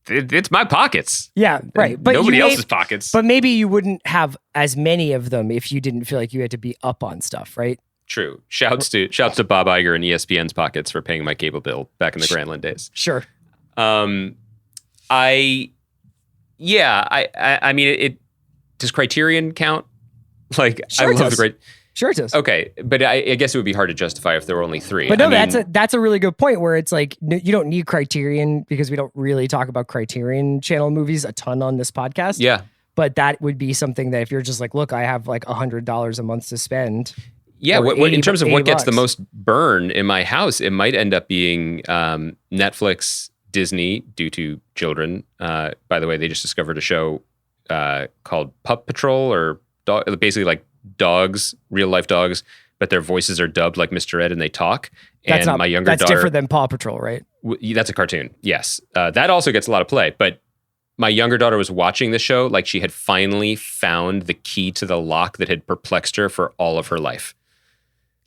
it's my pockets. Yeah, right. But nobody else's pockets. But maybe you wouldn't have as many of them if you didn't feel like you had to be up on stuff, right? True. Shouts to Bob Iger and ESPN's pockets for paying my cable bill back in the Greenwald days. Sure. I mean, it does Criterion count? Like, sure, I love the great. Sure it does. Okay, but I guess it would be hard to justify if there were only 3. But no, that's a really good point where it's like you don't need Criterion because we don't really talk about Criterion Channel movies a ton on this podcast. Yeah. But that would be something that if you're just like, look, I have like $100 a month to spend. Yeah, in terms of what gets the most burn in my house, it might end up being Netflix, Disney, due to children, by the way, they just discovered a show called Pup Patrol, or basically like dogs, real life dogs, but their voices are dubbed like Mr. Ed and they talk. And my younger daughter, that's different than Paw Patrol, right? That's a cartoon. Yes. That also gets a lot of play, but my younger daughter was watching the show like she had finally found the key to the lock that had perplexed her for all of her life.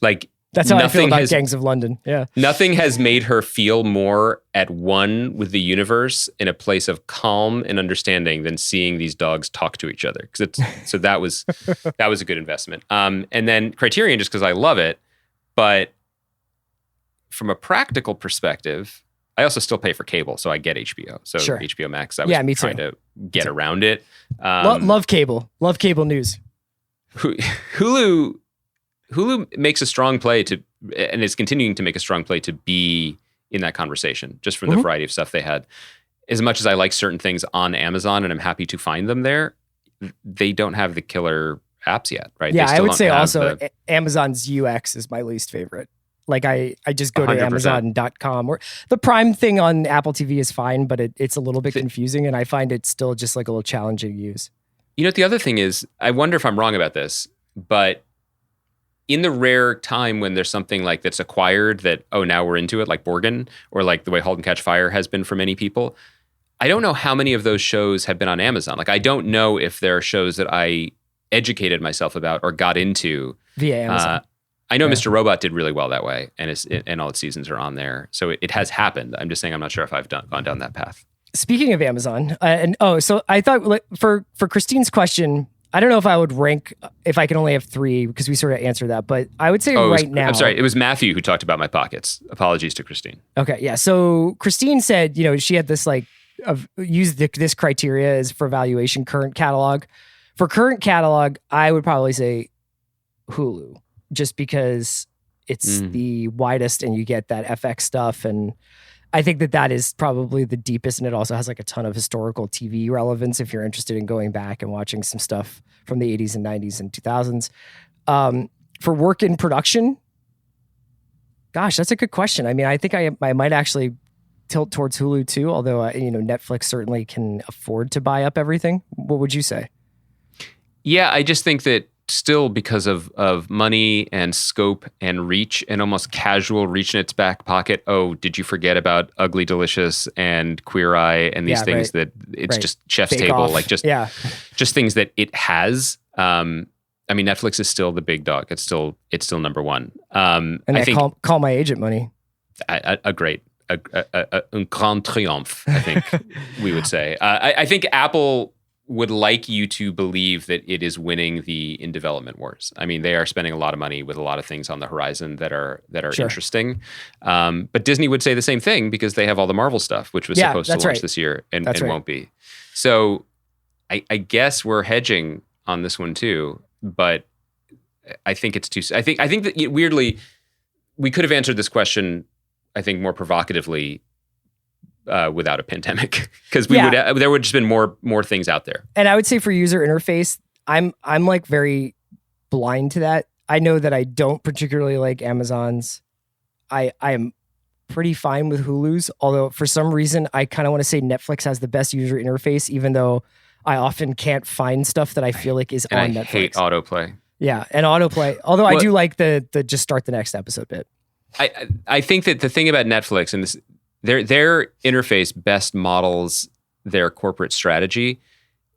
Like, that's how I feel about Gangs of London. Yeah. Nothing has made her feel more at one with the universe in a place of calm and understanding than seeing these dogs talk to each other. So that was a good investment. And then Criterion, just because I love it, but from a practical perspective, I also still pay for cable, so I get HBO. So sure. HBO Max, I was trying to get around it. Love cable. Love cable news. Hulu makes a strong play and is continuing to make a strong play to be in that conversation, just from the variety of stuff they had. As much as I like certain things on Amazon and I'm happy to find them there, they don't have the killer apps yet, right? Yeah, I would say also Amazon's UX is my least favorite. Like I just go 100%. To Amazon.com, or the Prime thing on Apple TV is fine, but it's a little bit confusing, and I find it still just like a little challenging to use. You know what the other thing is? I wonder if I'm wrong about this, but in the rare time when there's something like that's acquired that, oh, now we're into it, like Borgen, or like the way *Halt and Catch Fire* has been for many people, I don't know how many of those shows have been on Amazon. Like, I don't know if there are shows that I educated myself about or got into via Amazon. I know Mr. Robot did really well that way, and all its seasons are on there. So it has happened. I'm just saying I'm not sure if I've gone down that path. Speaking of Amazon, so I thought for Christine's question, I don't know if I would rank if I can only have three, because we sort of answered that, but I would say now. I'm sorry, it was Matthew who talked about my pockets. Apologies to Christine. Okay, yeah. So Christine said, she had this use this criteria as for valuation current catalog. For current catalog, I would probably say Hulu, just because it's the widest and you get that FX stuff. And I think that is probably the deepest. And it also has like a ton of historical TV relevance if you're interested in going back and watching some stuff from the 80s and 90s and 2000s. For work in production, gosh, that's a good question. I mean, I think I might actually tilt towards Hulu too, although, Netflix certainly can afford to buy up everything. What would you say? Yeah, I just think that still, because of money and scope and reach and almost casual reach in its back pocket. Oh, did you forget about Ugly Delicious and Queer Eye and these things that it's just Chef's Bake Table, Off. like just things that it has. I mean, Netflix is still the big dog. It's still number one. And I think call my agent money. A great un grand triomphe, I think we would say. I think Apple would like you to believe that it is winning the in development wars. I mean, they are spending a lot of money with a lot of things on the horizon that are sure. interesting. But Disney would say the same thing because they have all the Marvel stuff, which was supposed to launch this year and won't be. So I guess we're hedging on this one too, but I think it's too. I think that weirdly, we could have answered this question, I think, more provocatively without a pandemic, because there would just been more things out there. And I would say for user interface, I'm like very blind to that. I know that I don't particularly like Amazon's. I am pretty fine with Hulu's, although for some reason I kind of want to say Netflix has the best user interface, even though I often can't find stuff that I feel like is on Netflix. I hate autoplay. Yeah, and autoplay. Although I do like the just start the next episode bit. I think that the thing about Netflix and this, their interface best models their corporate strategy,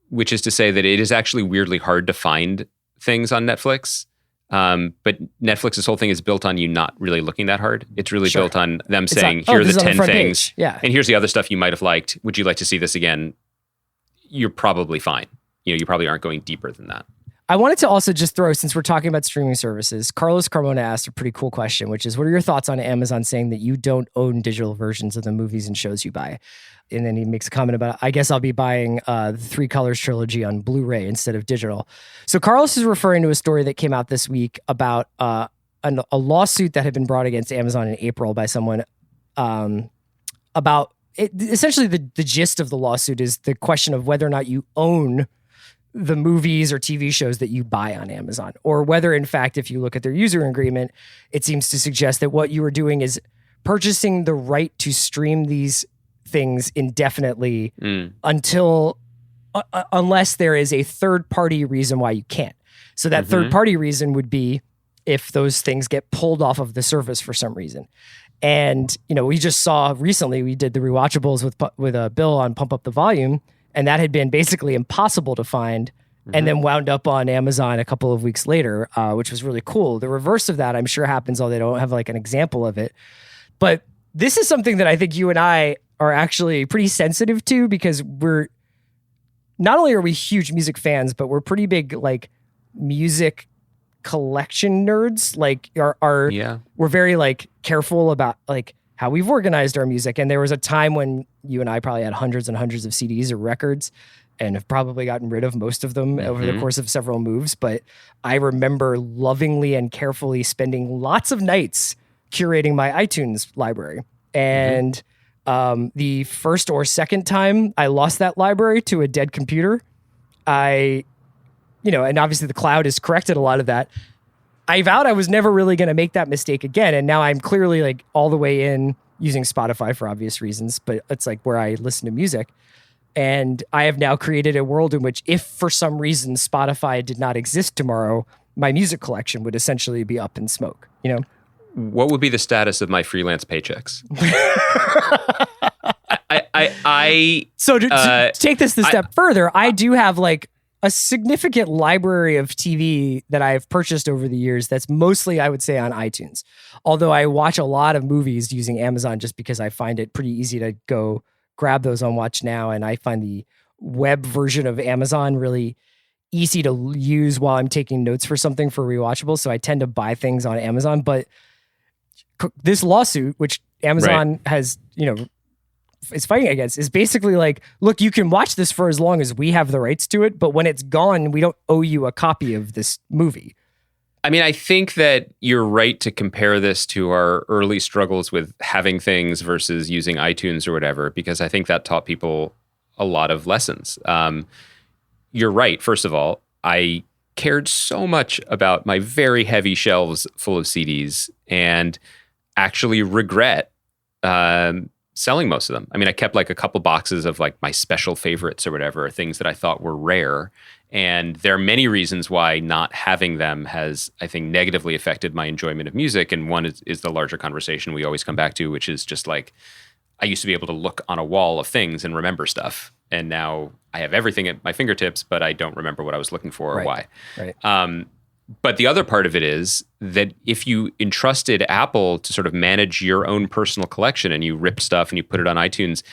which is to say that it is actually weirdly hard to find things on Netflix. But Netflix's whole thing is built on you not really looking that hard. It's really built on them saying, here are the 10 things. Yeah. And here's the other stuff you might have liked. Would you like to see this again? You're probably fine. You probably aren't going deeper than that. I wanted to also just throw, since we're talking about streaming services, Carlos Carmona asked a pretty cool question, which is, what are your thoughts on Amazon saying that you don't own digital versions of the movies and shows you buy? And then he makes a comment about, I guess I'll be buying the Three Colors trilogy on Blu-ray instead of digital. So Carlos is referring to a story that came out this week about a lawsuit that had been brought against Amazon in April by someone about it. Essentially, the gist of the lawsuit is the question of whether or not you own the movies or TV shows that you buy on Amazon, or whether, in fact, if you look at their user agreement, it seems to suggest that what you are doing is purchasing the right to stream these things indefinitely until unless there is a third party reason why you can't. So that third party reason would be if those things get pulled off of the service for some reason. And, you know, we just saw recently, we did the rewatchables with Bill on Pump Up the Volume, and that had been basically impossible to find, and then wound up on Amazon a couple of weeks later, which was really cool. The reverse of that, I'm sure, happens, although they don't have like an example of it. But this is something that I think you and I are actually pretty sensitive to, because not only are we huge music fans, but we're pretty big like music collection nerds. Like we're very like careful about like how we've organized our music. And there was a time when you and I probably had hundreds and hundreds of CDs or records, and have probably gotten rid of most of them over the course of several moves. But I remember lovingly and carefully spending lots of nights curating my iTunes library. And the first or second time I lost that library to a dead computer, and obviously the cloud has corrected a lot of that. I vowed I was never really going to make that mistake again. And now I'm clearly like all the way in using Spotify for obvious reasons, but it's like where I listen to music. And I have now created a world in which if for some reason Spotify did not exist tomorrow, my music collection would essentially be up in smoke, you know? What would be the status of my freelance paychecks? So to take this a step further, I do have like a significant library of TV that I've purchased over the years that's mostly, I would say, on iTunes. Although I watch a lot of movies using Amazon just because I find it pretty easy to go grab those on Watch Now, and I find the web version of Amazon really easy to use while I'm taking notes for something for rewatchable. So I tend to buy things on Amazon. But this lawsuit, which Amazon has, is fighting against, is basically like, look, you can watch this for as long as we have the rights to it, but when it's gone, we don't owe you a copy of this movie. I mean, I think that you're right to compare this to our early struggles with having things versus using iTunes or whatever, because I think that taught people a lot of lessons. You're right. First of all, I cared so much about my very heavy shelves full of CDs and actually regret selling most of them. I mean, I kept like a couple boxes of like my special favorites or whatever, things that I thought were rare. And there are many reasons why not having them has, I think, negatively affected my enjoyment of music. And one is the larger conversation we always come back to, which is just like, I used to be able to look on a wall of things and remember stuff. And now I have everything at my fingertips, but I don't remember what I was looking for or why. Right. But the other part of it is that if you entrusted Apple to sort of manage your own personal collection and you ripped stuff and you put it on iTunes,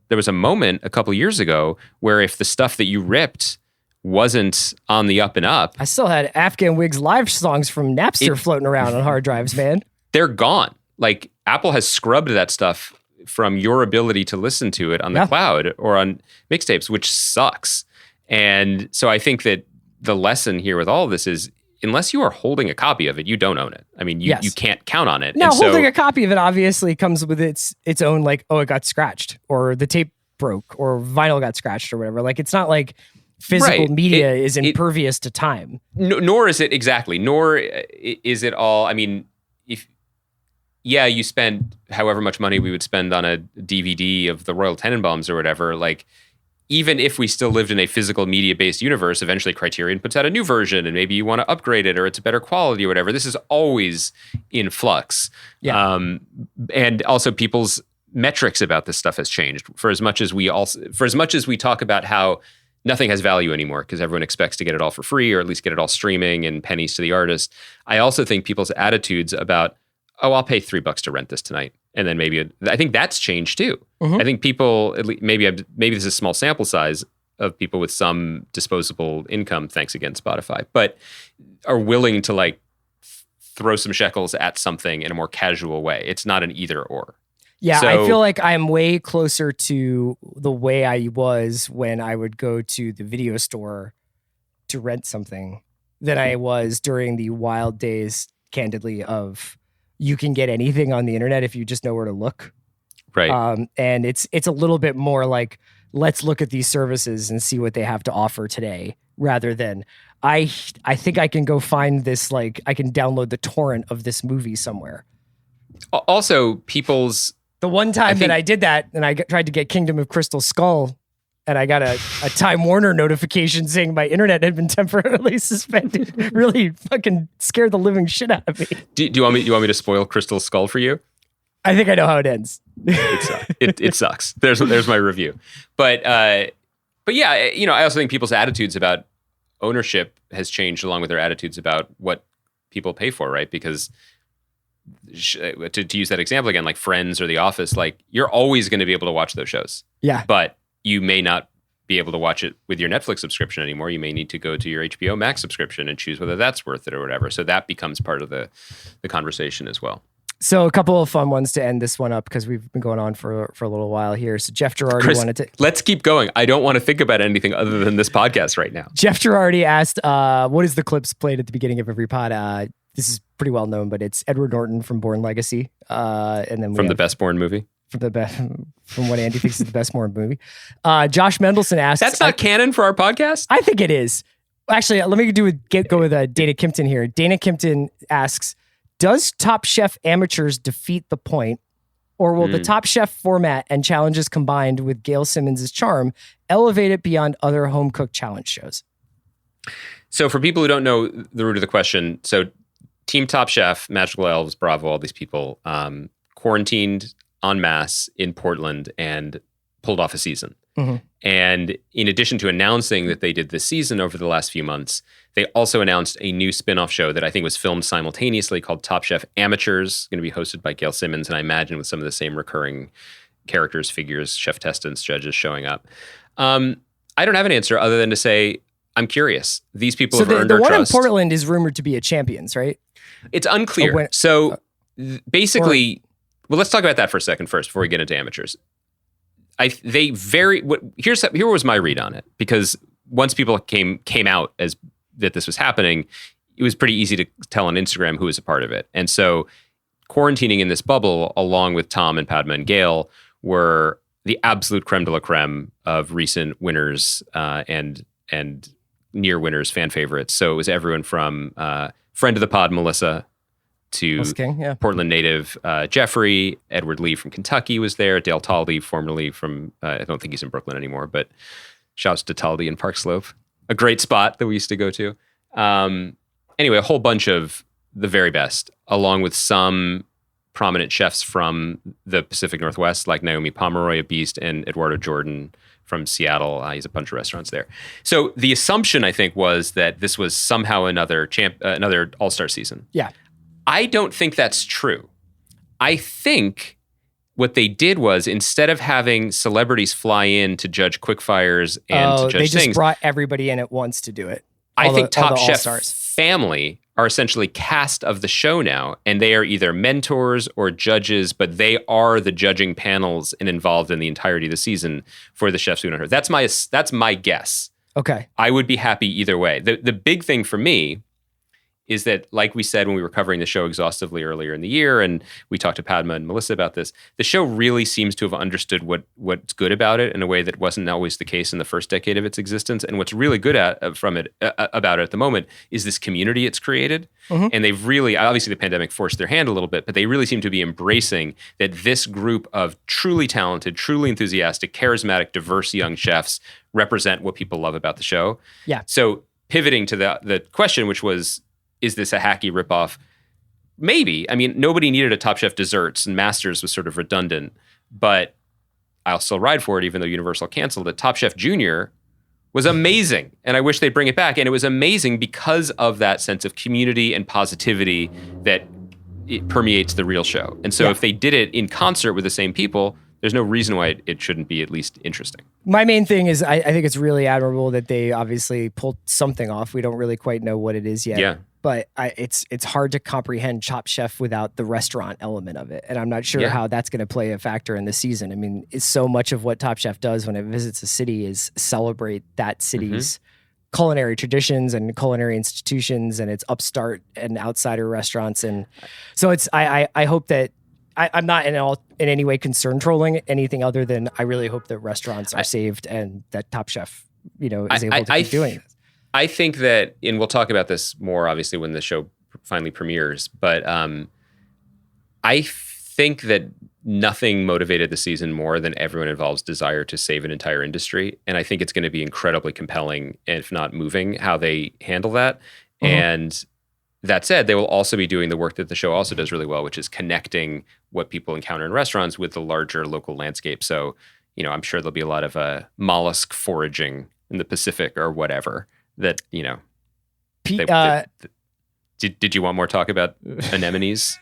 there was a moment a couple years ago where if the stuff that you ripped wasn't on the up and up, I still had Afghan Wigs live songs from Napster floating around on hard drives, man. They're gone. Like Apple has scrubbed that stuff from your ability to listen to it on the cloud or on mixtapes, which sucks. And so I think that the lesson here with all of this is, unless you are holding a copy of it, you don't own it. I mean, you can't count on it. Now, holding a copy of it obviously comes with its own, like, oh, it got scratched, or the tape broke, or vinyl got scratched, or whatever. Like, it's not like physical media is impervious to time. Nor is it, exactly. Nor is it all, I mean, you spend however much money we would spend on a DVD of the Royal Tenenbaums or whatever, like, even if we still lived in a physical media-based universe, eventually Criterion puts out a new version and maybe you want to upgrade it or it's a better quality or whatever. This is always in flux. Yeah. And also people's metrics about this stuff has changed. For as much as we talk about how nothing has value anymore because everyone expects to get it all for free or at least get it all streaming and pennies to the artist, I also think people's attitudes about, oh, I'll pay $3 to rent this tonight. And then I think that's changed too. Mm-hmm. I think people, maybe this is a small sample size of people with some disposable income, thanks again, Spotify, but are willing to like throw some shekels at something in a more casual way. It's not an either or. Yeah, so, I feel like I'm way closer to the way I was when I would go to the video store to rent something than I was during the wild days, candidly, of you can get anything on the internet if you just know where to look. Right. And it's a little bit more like, let's look at these services and see what they have to offer today, rather than I think I can go find this, like I can download the torrent of this movie somewhere. Also, people's The one time that I did that and I tried to get Kingdom of Crystal Skull and I got a Time Warner notification saying my internet had been temporarily suspended. Really fucking scared the living shit out of me. Do you want me to spoil Crystal Skull for you? I think I know how it ends. It sucks. There's my review. But yeah, I also think people's attitudes about ownership has changed along with their attitudes about what people pay for, right? Because to use that example again, like Friends or The Office, like you're always going to be able to watch those shows. Yeah. But you may not be able to watch it with your Netflix subscription anymore. You may need to go to your HBO Max subscription and choose whether that's worth it or whatever. So that becomes part of the conversation as well. So a couple of fun ones to end this one up because we've been going on for a little while here. So Jeff Girardi Chris, wanted to... Let's keep going. I don't want to think about anything other than this podcast right now. Jeff Girardi asked, what is the clips played at the beginning of every pod? This is pretty well known, but it's Edward Norton from Bourne Legacy. And then from the best Bourne movie? From what Andy thinks is the best Bourne movie. Josh Mendelson asks... That's not canon for our podcast? I think it is. Actually, let me go with Dana Kimpton here. Dana Kimpton asks, does Top Chef amateurs defeat the point, or will the Top Chef format and challenges combined with Gail Simmons' charm elevate it beyond other home cook challenge shows? So for people who don't know the root of the question, so Team Top Chef, Magical Elves, Bravo, all these people quarantined en masse in Portland and pulled off a season. Mm-hmm. And in addition to announcing that they did this season over the last few months, they also announced a new spin-off show that I think was filmed simultaneously called Top Chef Amateurs, going to be hosted by Gail Simmons, and I imagine with some of the same recurring characters, figures, chef testants, judges showing up. I don't have an answer other than to say, I'm curious. These people have earned our trust. The one in Portland is rumored to be a Champions, right? It's unclear. Well, let's talk about that for a second first before we get into amateurs. Here was my read on it, because once people came out as that this was happening, it was pretty easy to tell on Instagram who was a part of it. And so quarantining in this bubble, along with Tom and Padma and Gail, were the absolute creme de la creme of recent winners and near winners, fan favorites. So it was everyone from friend of the pod, Melissa, to Portland native Jeffrey. Edward Lee from Kentucky was there. Dale Taldy, formerly from, I don't think he's in Brooklyn anymore, but shouts to Taldy in Park Slope. A great spot that we used to go to. Anyway, a whole bunch of the very best, along with some prominent chefs from the Pacific Northwest, like Naomi Pomeroy, a beast, and Eduardo Jordan from Seattle. He's a bunch of restaurants there. So the assumption, I think, was that this was somehow another All-Star season. Yeah. I don't think that's true. I think what they did was, instead of having celebrities fly in to judge quickfires and to judge they just things, brought everybody in at once to do it. I think Top Chef family are essentially cast of the show now, and they are either mentors or judges, but they are the judging panels and involved in the entirety of the season for the chefs who don't hear. That's my guess. Okay. I would be happy either way. The big thing for me is that, like we said when we were covering the show exhaustively earlier in the year, and we talked to Padma and Melissa about this, the show really seems to have understood what's good about it in a way that wasn't always the case in the first decade of its existence. And what's really good about it at the moment is this community it's created. Mm-hmm. And they've really, obviously the pandemic forced their hand a little bit, but they really seem to be embracing that this group of truly talented, truly enthusiastic, charismatic, diverse young chefs represent what people love about the show. Yeah. So pivoting to the question, which was, is this a hacky ripoff? Maybe. I mean, nobody needed a Top Chef Desserts, and Masters was sort of redundant, but I'll still ride for it, even though Universal canceled it. Top Chef Junior was amazing, and I wish they'd bring it back. And it was amazing because of that sense of community and positivity that it permeates the real show. And so if they did it in concert with the same people, there's no reason why it shouldn't be at least interesting. My main thing is I think it's really admirable that they obviously pulled something off. We don't really quite know what it is yet. Yeah. But it's hard to comprehend Top Chef without the restaurant element of it. And I'm not sure how that's going to play a factor in the season. I mean, it's so much of what Top Chef does when it visits a city is celebrate that city's culinary traditions and culinary institutions and its upstart and outsider restaurants. And so I hope that I'm not in any way concerned trolling anything other than I really hope that restaurants are saved and that Top Chef, is able to keep doing this. I think that, and we'll talk about this more obviously when the show finally premieres, but I think that nothing motivated the season more than everyone involved's desire to save an entire industry. And I think it's going to be incredibly compelling, if not moving, how they handle that. And that said, they will also be doing the work that the show also does really well, which is connecting what people encounter in restaurants with the larger local landscape. So, I'm sure there'll be a lot of mollusk foraging in the Pacific or whatever that, did you want more talk about anemones?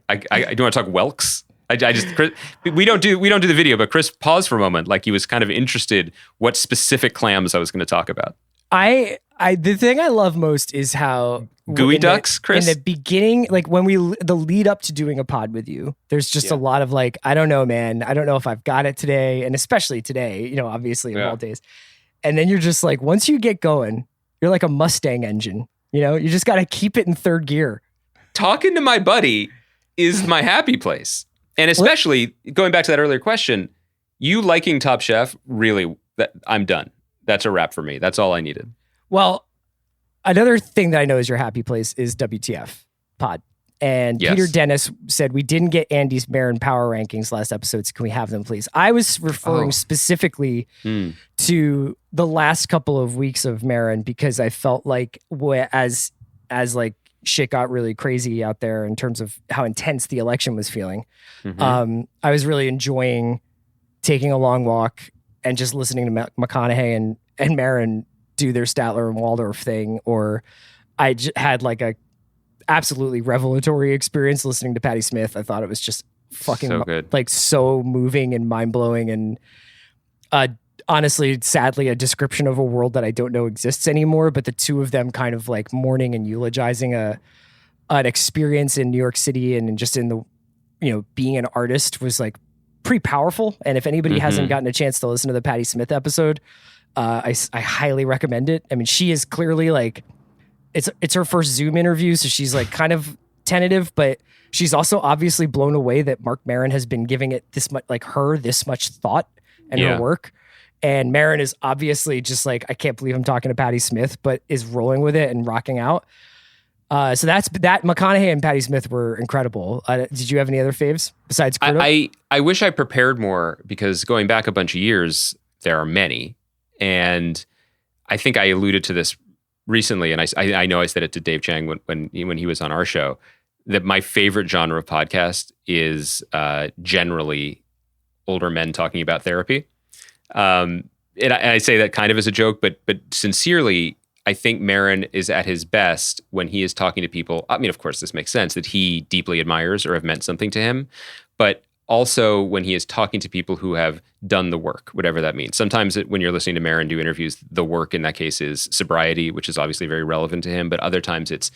I do want to talk whelks. We don't do the video, but Chris paused for a moment, like he was kind of interested what specific clams I was going to talk about. The thing I love most is how gooey ducks, Chris. In the beginning, like when the lead up to doing a pod with you, there's just a lot of like, I don't know, man. I don't know if I've got it today, and especially today, obviously of all days. And then you're just like, once you get going, you're like a Mustang engine. You just got to keep it in third gear. Talking to my buddy is my happy place. And especially going back to that earlier question, you liking Top Chef, really, I'm done. That's a wrap for me. That's all I needed. Well, another thing that I know is your happy place is WTF pod. And Peter Dennis said, we didn't get Andy's Marin power rankings last episode, so can we have them, please? I was referring specifically to the last couple of weeks of Marin because I felt like as like shit got really crazy out there in terms of how intense the election was feeling. I was really enjoying taking a long walk and just listening to McConaughey and Marin do their Statler and Waldorf thing, or I had like a absolutely revelatory experience listening to Patti Smith. I thought it was just fucking so good. Like so moving and mind-blowing and honestly, sadly, a description of a world that I don't know exists anymore, but the two of them kind of like mourning and eulogizing an experience in New York City and just in the, being an artist was like pretty powerful. And if anybody hasn't gotten a chance to listen to the Patti Smith episode, I highly recommend it. I mean, she is clearly like, it's her first Zoom interview, so she's like kind of tentative, but she's also obviously blown away that Marc Maron has been giving it this much thought and her work. And Maron is obviously just like, I can't believe I'm talking to Patti Smith, but is rolling with it and rocking out. So that McConaughey and Patti Smith were incredible. Did you have any other faves besides Curto? I wish I prepared more because going back a bunch of years, there are many. And I think I alluded to this recently, and I know I said it to Dave Chang when he was on our show, that my favorite genre of podcast is generally older men talking about therapy. And I say that kind of as a joke, but sincerely, I think Maron is at his best when he is talking to people. I mean, of course, this makes sense that he deeply admires or have meant something to him, but also when he is talking to people who have done the work, whatever that means. Sometimes when you're listening to Maron do interviews, the work in that case is sobriety, which is obviously very relevant to him, but other times it's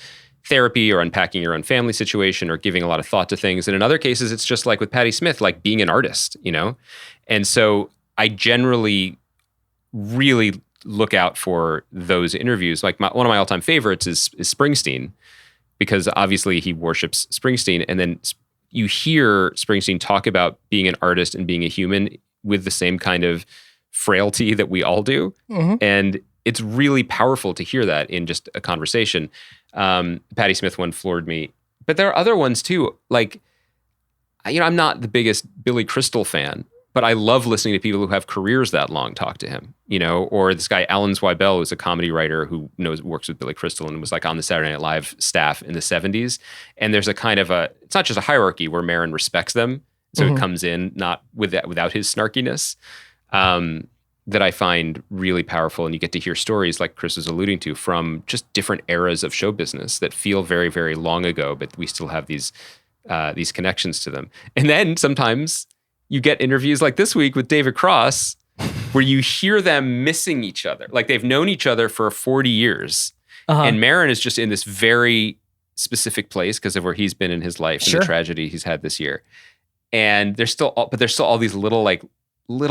therapy or unpacking your own family situation or giving a lot of thought to things. And in other cases, it's just like with Patti Smith, like being an artist, And so I generally really look out for those interviews. Like one of my all-time favorites is Springsteen, because obviously he worships Springsteen. And then you hear Springsteen talk about being an artist and being a human with the same kind of frailty that we all do. And it's really powerful to hear that in just a conversation. Patti Smith one floored me. But there are other ones too. Like, I'm not the biggest Billy Crystal fan, but I love listening to people who have careers that long talk to him, or this guy, Alan Zweibel, who's a comedy writer who works with Billy Crystal and was like on the Saturday Night Live staff in the 70s. And there's a kind of it's not just a hierarchy where Maron respects them. So it comes in not without his snarkiness, that I find really powerful. And you get to hear stories like Chris was alluding to from just different eras of show business that feel very, very long ago, but we still have these connections to them. And then sometimes you get interviews like this week with David Cross, where you hear them missing each other. Like they've known each other for 40 years. And Maron is just in this very specific place because of where he's been in his life and the tragedy he's had this year. And there's still all these little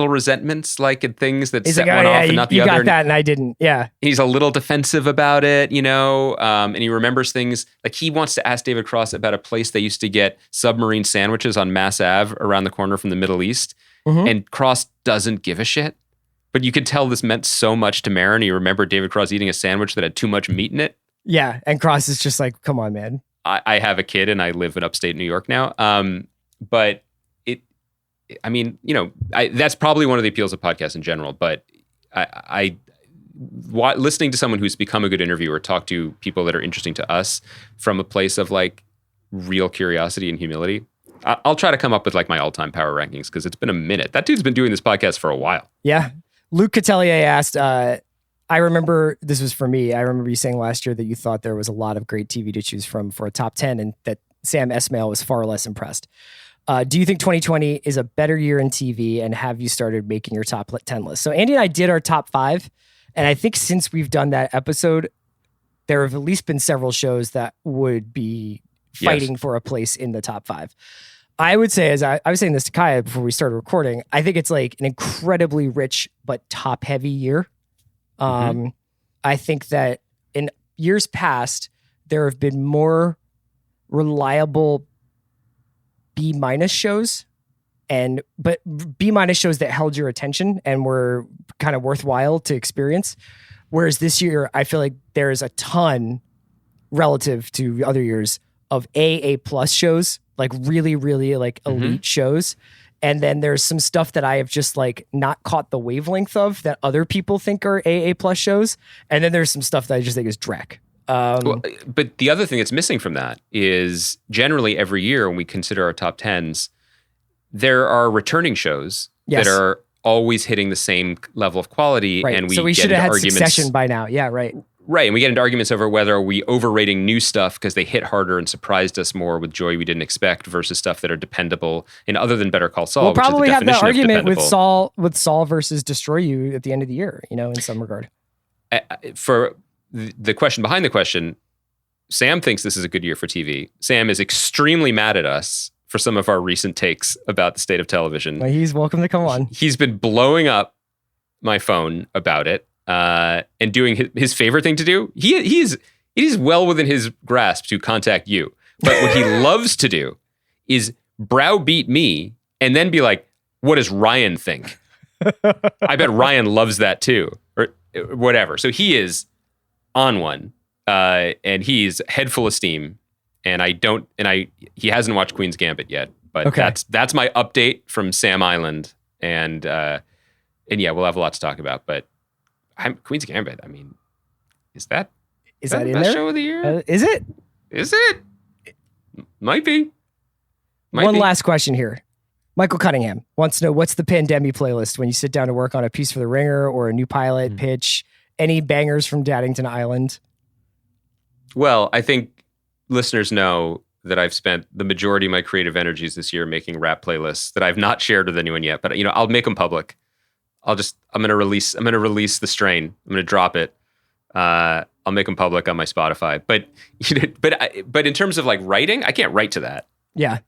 resentments, and things that set one off and not the other. You got that and I didn't. Yeah. He's a little defensive about it, and he remembers things. Like he wants to ask David Cross about a place they used to get submarine sandwiches on Mass Ave around the corner from the Middle East. And Cross doesn't give a shit. But you could tell this meant so much to Maron. He remembered David Cross eating a sandwich that had too much meat in it. Yeah. And Cross is just like, come on, man. I have a kid and I live in upstate New York now. But that's probably one of the appeals of podcasts in general. But listening to someone who's become a good interviewer, talk to people that are interesting to us from a place of like real curiosity and humility. I'll try to come up with like my all-time power rankings because it's been a minute. That dude's been doing this podcast for a while. Yeah. Luke Catelier asked, I remember, this was for me, I remember you saying last year that you thought there was a lot of great TV to choose from for a top 10 and that Sam Esmail was far less impressed. Do you think 2020 is a better year in TV, and have you started making your top 10 list? So Andy and I did our top 5, and I think since we've done that episode, there have at least been several shows that would be fighting for a place in the top 5. I would say, as I was saying this to Kaya before we started recording, I think it's like an incredibly rich but top-heavy year. I think that in years past, there have been more reliable B- shows, but B- shows that held your attention and were kind of worthwhile to experience. Whereas this year, I feel like there's a ton relative to other years of A+ shows, like really, really like elite shows. And then there's some stuff that I have just like not caught the wavelength of that other people think are A+ shows. And then there's some stuff that I just think is dreck. But the other thing that's missing from that is generally every year when we consider our top 10s, there are returning shows that are always hitting the same level of quality. Right. And we so we get should have had arguments. Succession by now. Yeah, right. Right. And we get into arguments over whether we overrating new stuff because they hit harder and surprised us more with joy we didn't expect versus stuff that are dependable. And other than Better Call Saul, we'll probably which is the have that definition argument of with Saul versus Destroy You at the end of the year, in some regard. For the question behind the question, Sam thinks this is a good year for TV. Sam is extremely mad at us for some of our recent takes about the state of television. Well, he's welcome to come on. He's been blowing up my phone about it. And doing his favorite thing to do. It is well within his grasp to contact you. But what he loves to do is browbeat me and then be like, what does Ryan think? I bet Ryan loves that too, or whatever. So he is on one, and he's head full of steam. And he hasn't watched Queen's Gambit yet, but that's my update from Sam Island. And yeah, we'll have a lot to talk about, but Queen's Gambit. I mean, is that the in best show of the year? Is it? Is it? Might be. One last question here. Michael Cunningham wants to know, what's the pandemic playlist when you sit down to work on a piece for The Ringer or a new pilot pitch? Any bangers from Daddington Island? Well, I think listeners know that I've spent the majority of my creative energies this year making rap playlists that I've not shared with anyone yet, but I'll make them public. I'm going to release the strain. I'm going to drop it. I'll make them public on my Spotify. But in terms of like writing, I can't write to that. Yeah.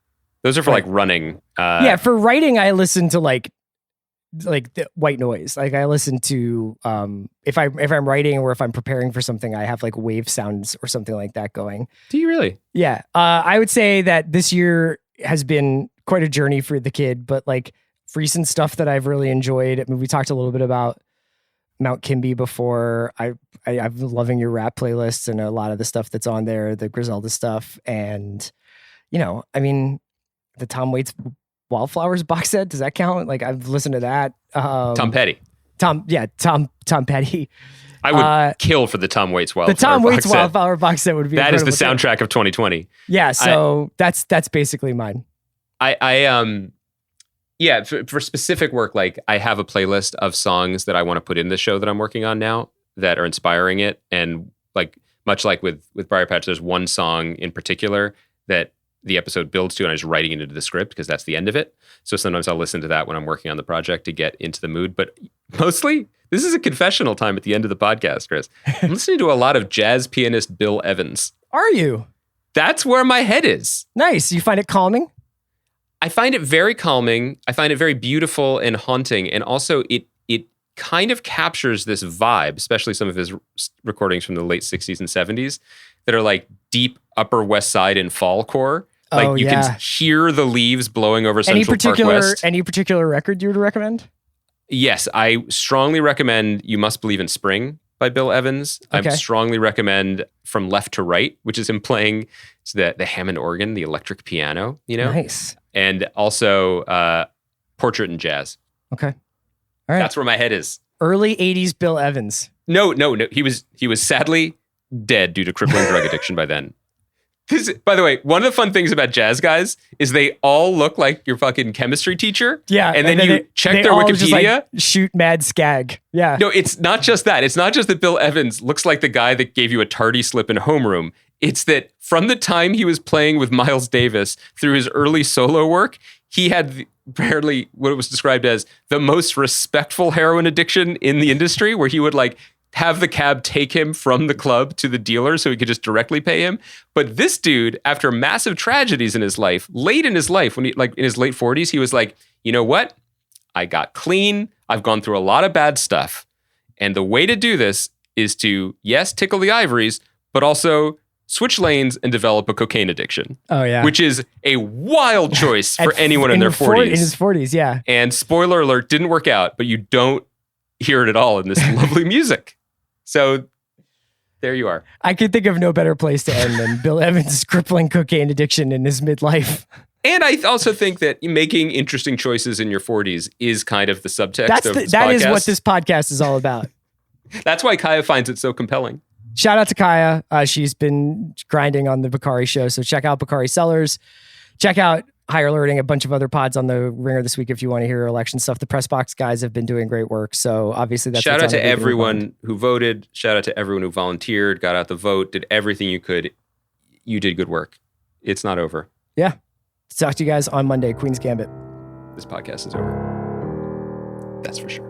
Those are for like running. For writing, I listen to like the white noise. Like I listen to, if I'm writing or if I'm preparing for something, I have like wave sounds or something like that going. Do you really? Yeah. I would say that this year has been quite a journey for the kid, but like, recent stuff that I've really enjoyed. I mean, we talked a little bit about Mount Kimby before. I'm loving your rap playlists and a lot of the stuff that's on there, the Griselda stuff. And, I mean, the Tom Waits Wildflowers box set, does that count? Like I've listened to that. Tom Petty. Tom Petty. I would kill for the Tom Waits Wildflower box set. The Tom Waits Wildflower box set would be that is the soundtrack of 2020. Yeah. So that's basically mine. Yeah, for specific work, like I have a playlist of songs that I want to put in the show that I'm working on now that are inspiring it. And like much like with Briar Patch, there's one song in particular that the episode builds to, and I'm just writing it into the script because that's the end of it. So sometimes I'll listen to that when I'm working on the project to get into the mood. But mostly, this is a confessional time at the end of the podcast, Chris. I'm listening to a lot of jazz pianist Bill Evans. Are you? That's where my head is. Nice. You find it calming? I find it very calming. I find it very beautiful and haunting. And also it kind of captures this vibe, especially some of his recordings from the late 60s and 70s that are like deep Upper West Side and fall core. Like you can hear the leaves blowing over Central Park West. Any particular record you would recommend? Yes, I strongly recommend You Must Believe in Spring by Bill Evans. Okay. I strongly recommend From Left to Right, which is him playing the Hammond organ, the electric piano, Nice. and also Portrait in Jazz. Okay. All right. That's where my head is. Early 80s Bill Evans. No. He was sadly dead due to crippling drug addiction by then. By the way, one of the fun things about jazz guys is they all look like your fucking chemistry teacher. Yeah. And then you check their all Wikipedia. just, like, shoot mad skag. Yeah. No, it's not just that. It's not just that Bill Evans looks like the guy that gave you a tardy slip in homeroom. It's that from the time he was playing with Miles Davis through his early solo work, he had apparently what was described as the most respectful heroin addiction in the industry, where he would like have the cab take him from the club to the dealer so he could just directly pay him. But this dude, after massive tragedies in his life, late in his life, when he like in his late 40s, he was like, you know what? I got clean. I've gone through a lot of bad stuff. And the way to do this is to, yes, tickle the ivories, but also switch lanes and develop a cocaine addiction. Oh, yeah. Which is a wild choice for anyone in their 40s. In his 40s, yeah. And spoiler alert, didn't work out, but you don't hear it at all in this lovely music. So there you are. I could think of no better place to end than Bill Evans' crippling cocaine addiction in his midlife. And I also think that making interesting choices in your 40s is kind of the subtext of this podcast. That is what this podcast is all about. That's why Kaya finds it so compelling. Shout out to Kaya. She's been grinding on the Bakari show. So check out Bakari Sellers. Check out Higher Alerting, a bunch of other pods on the Ringer this week if you want to hear election stuff. The Press Box guys have been doing great work. So obviously that's shout out to everyone who voted. Shout out to everyone who volunteered, got out the vote, did everything you could. You did good work. It's not over. Yeah. Talk to you guys on Monday. Queen's Gambit. This podcast is over. That's for sure.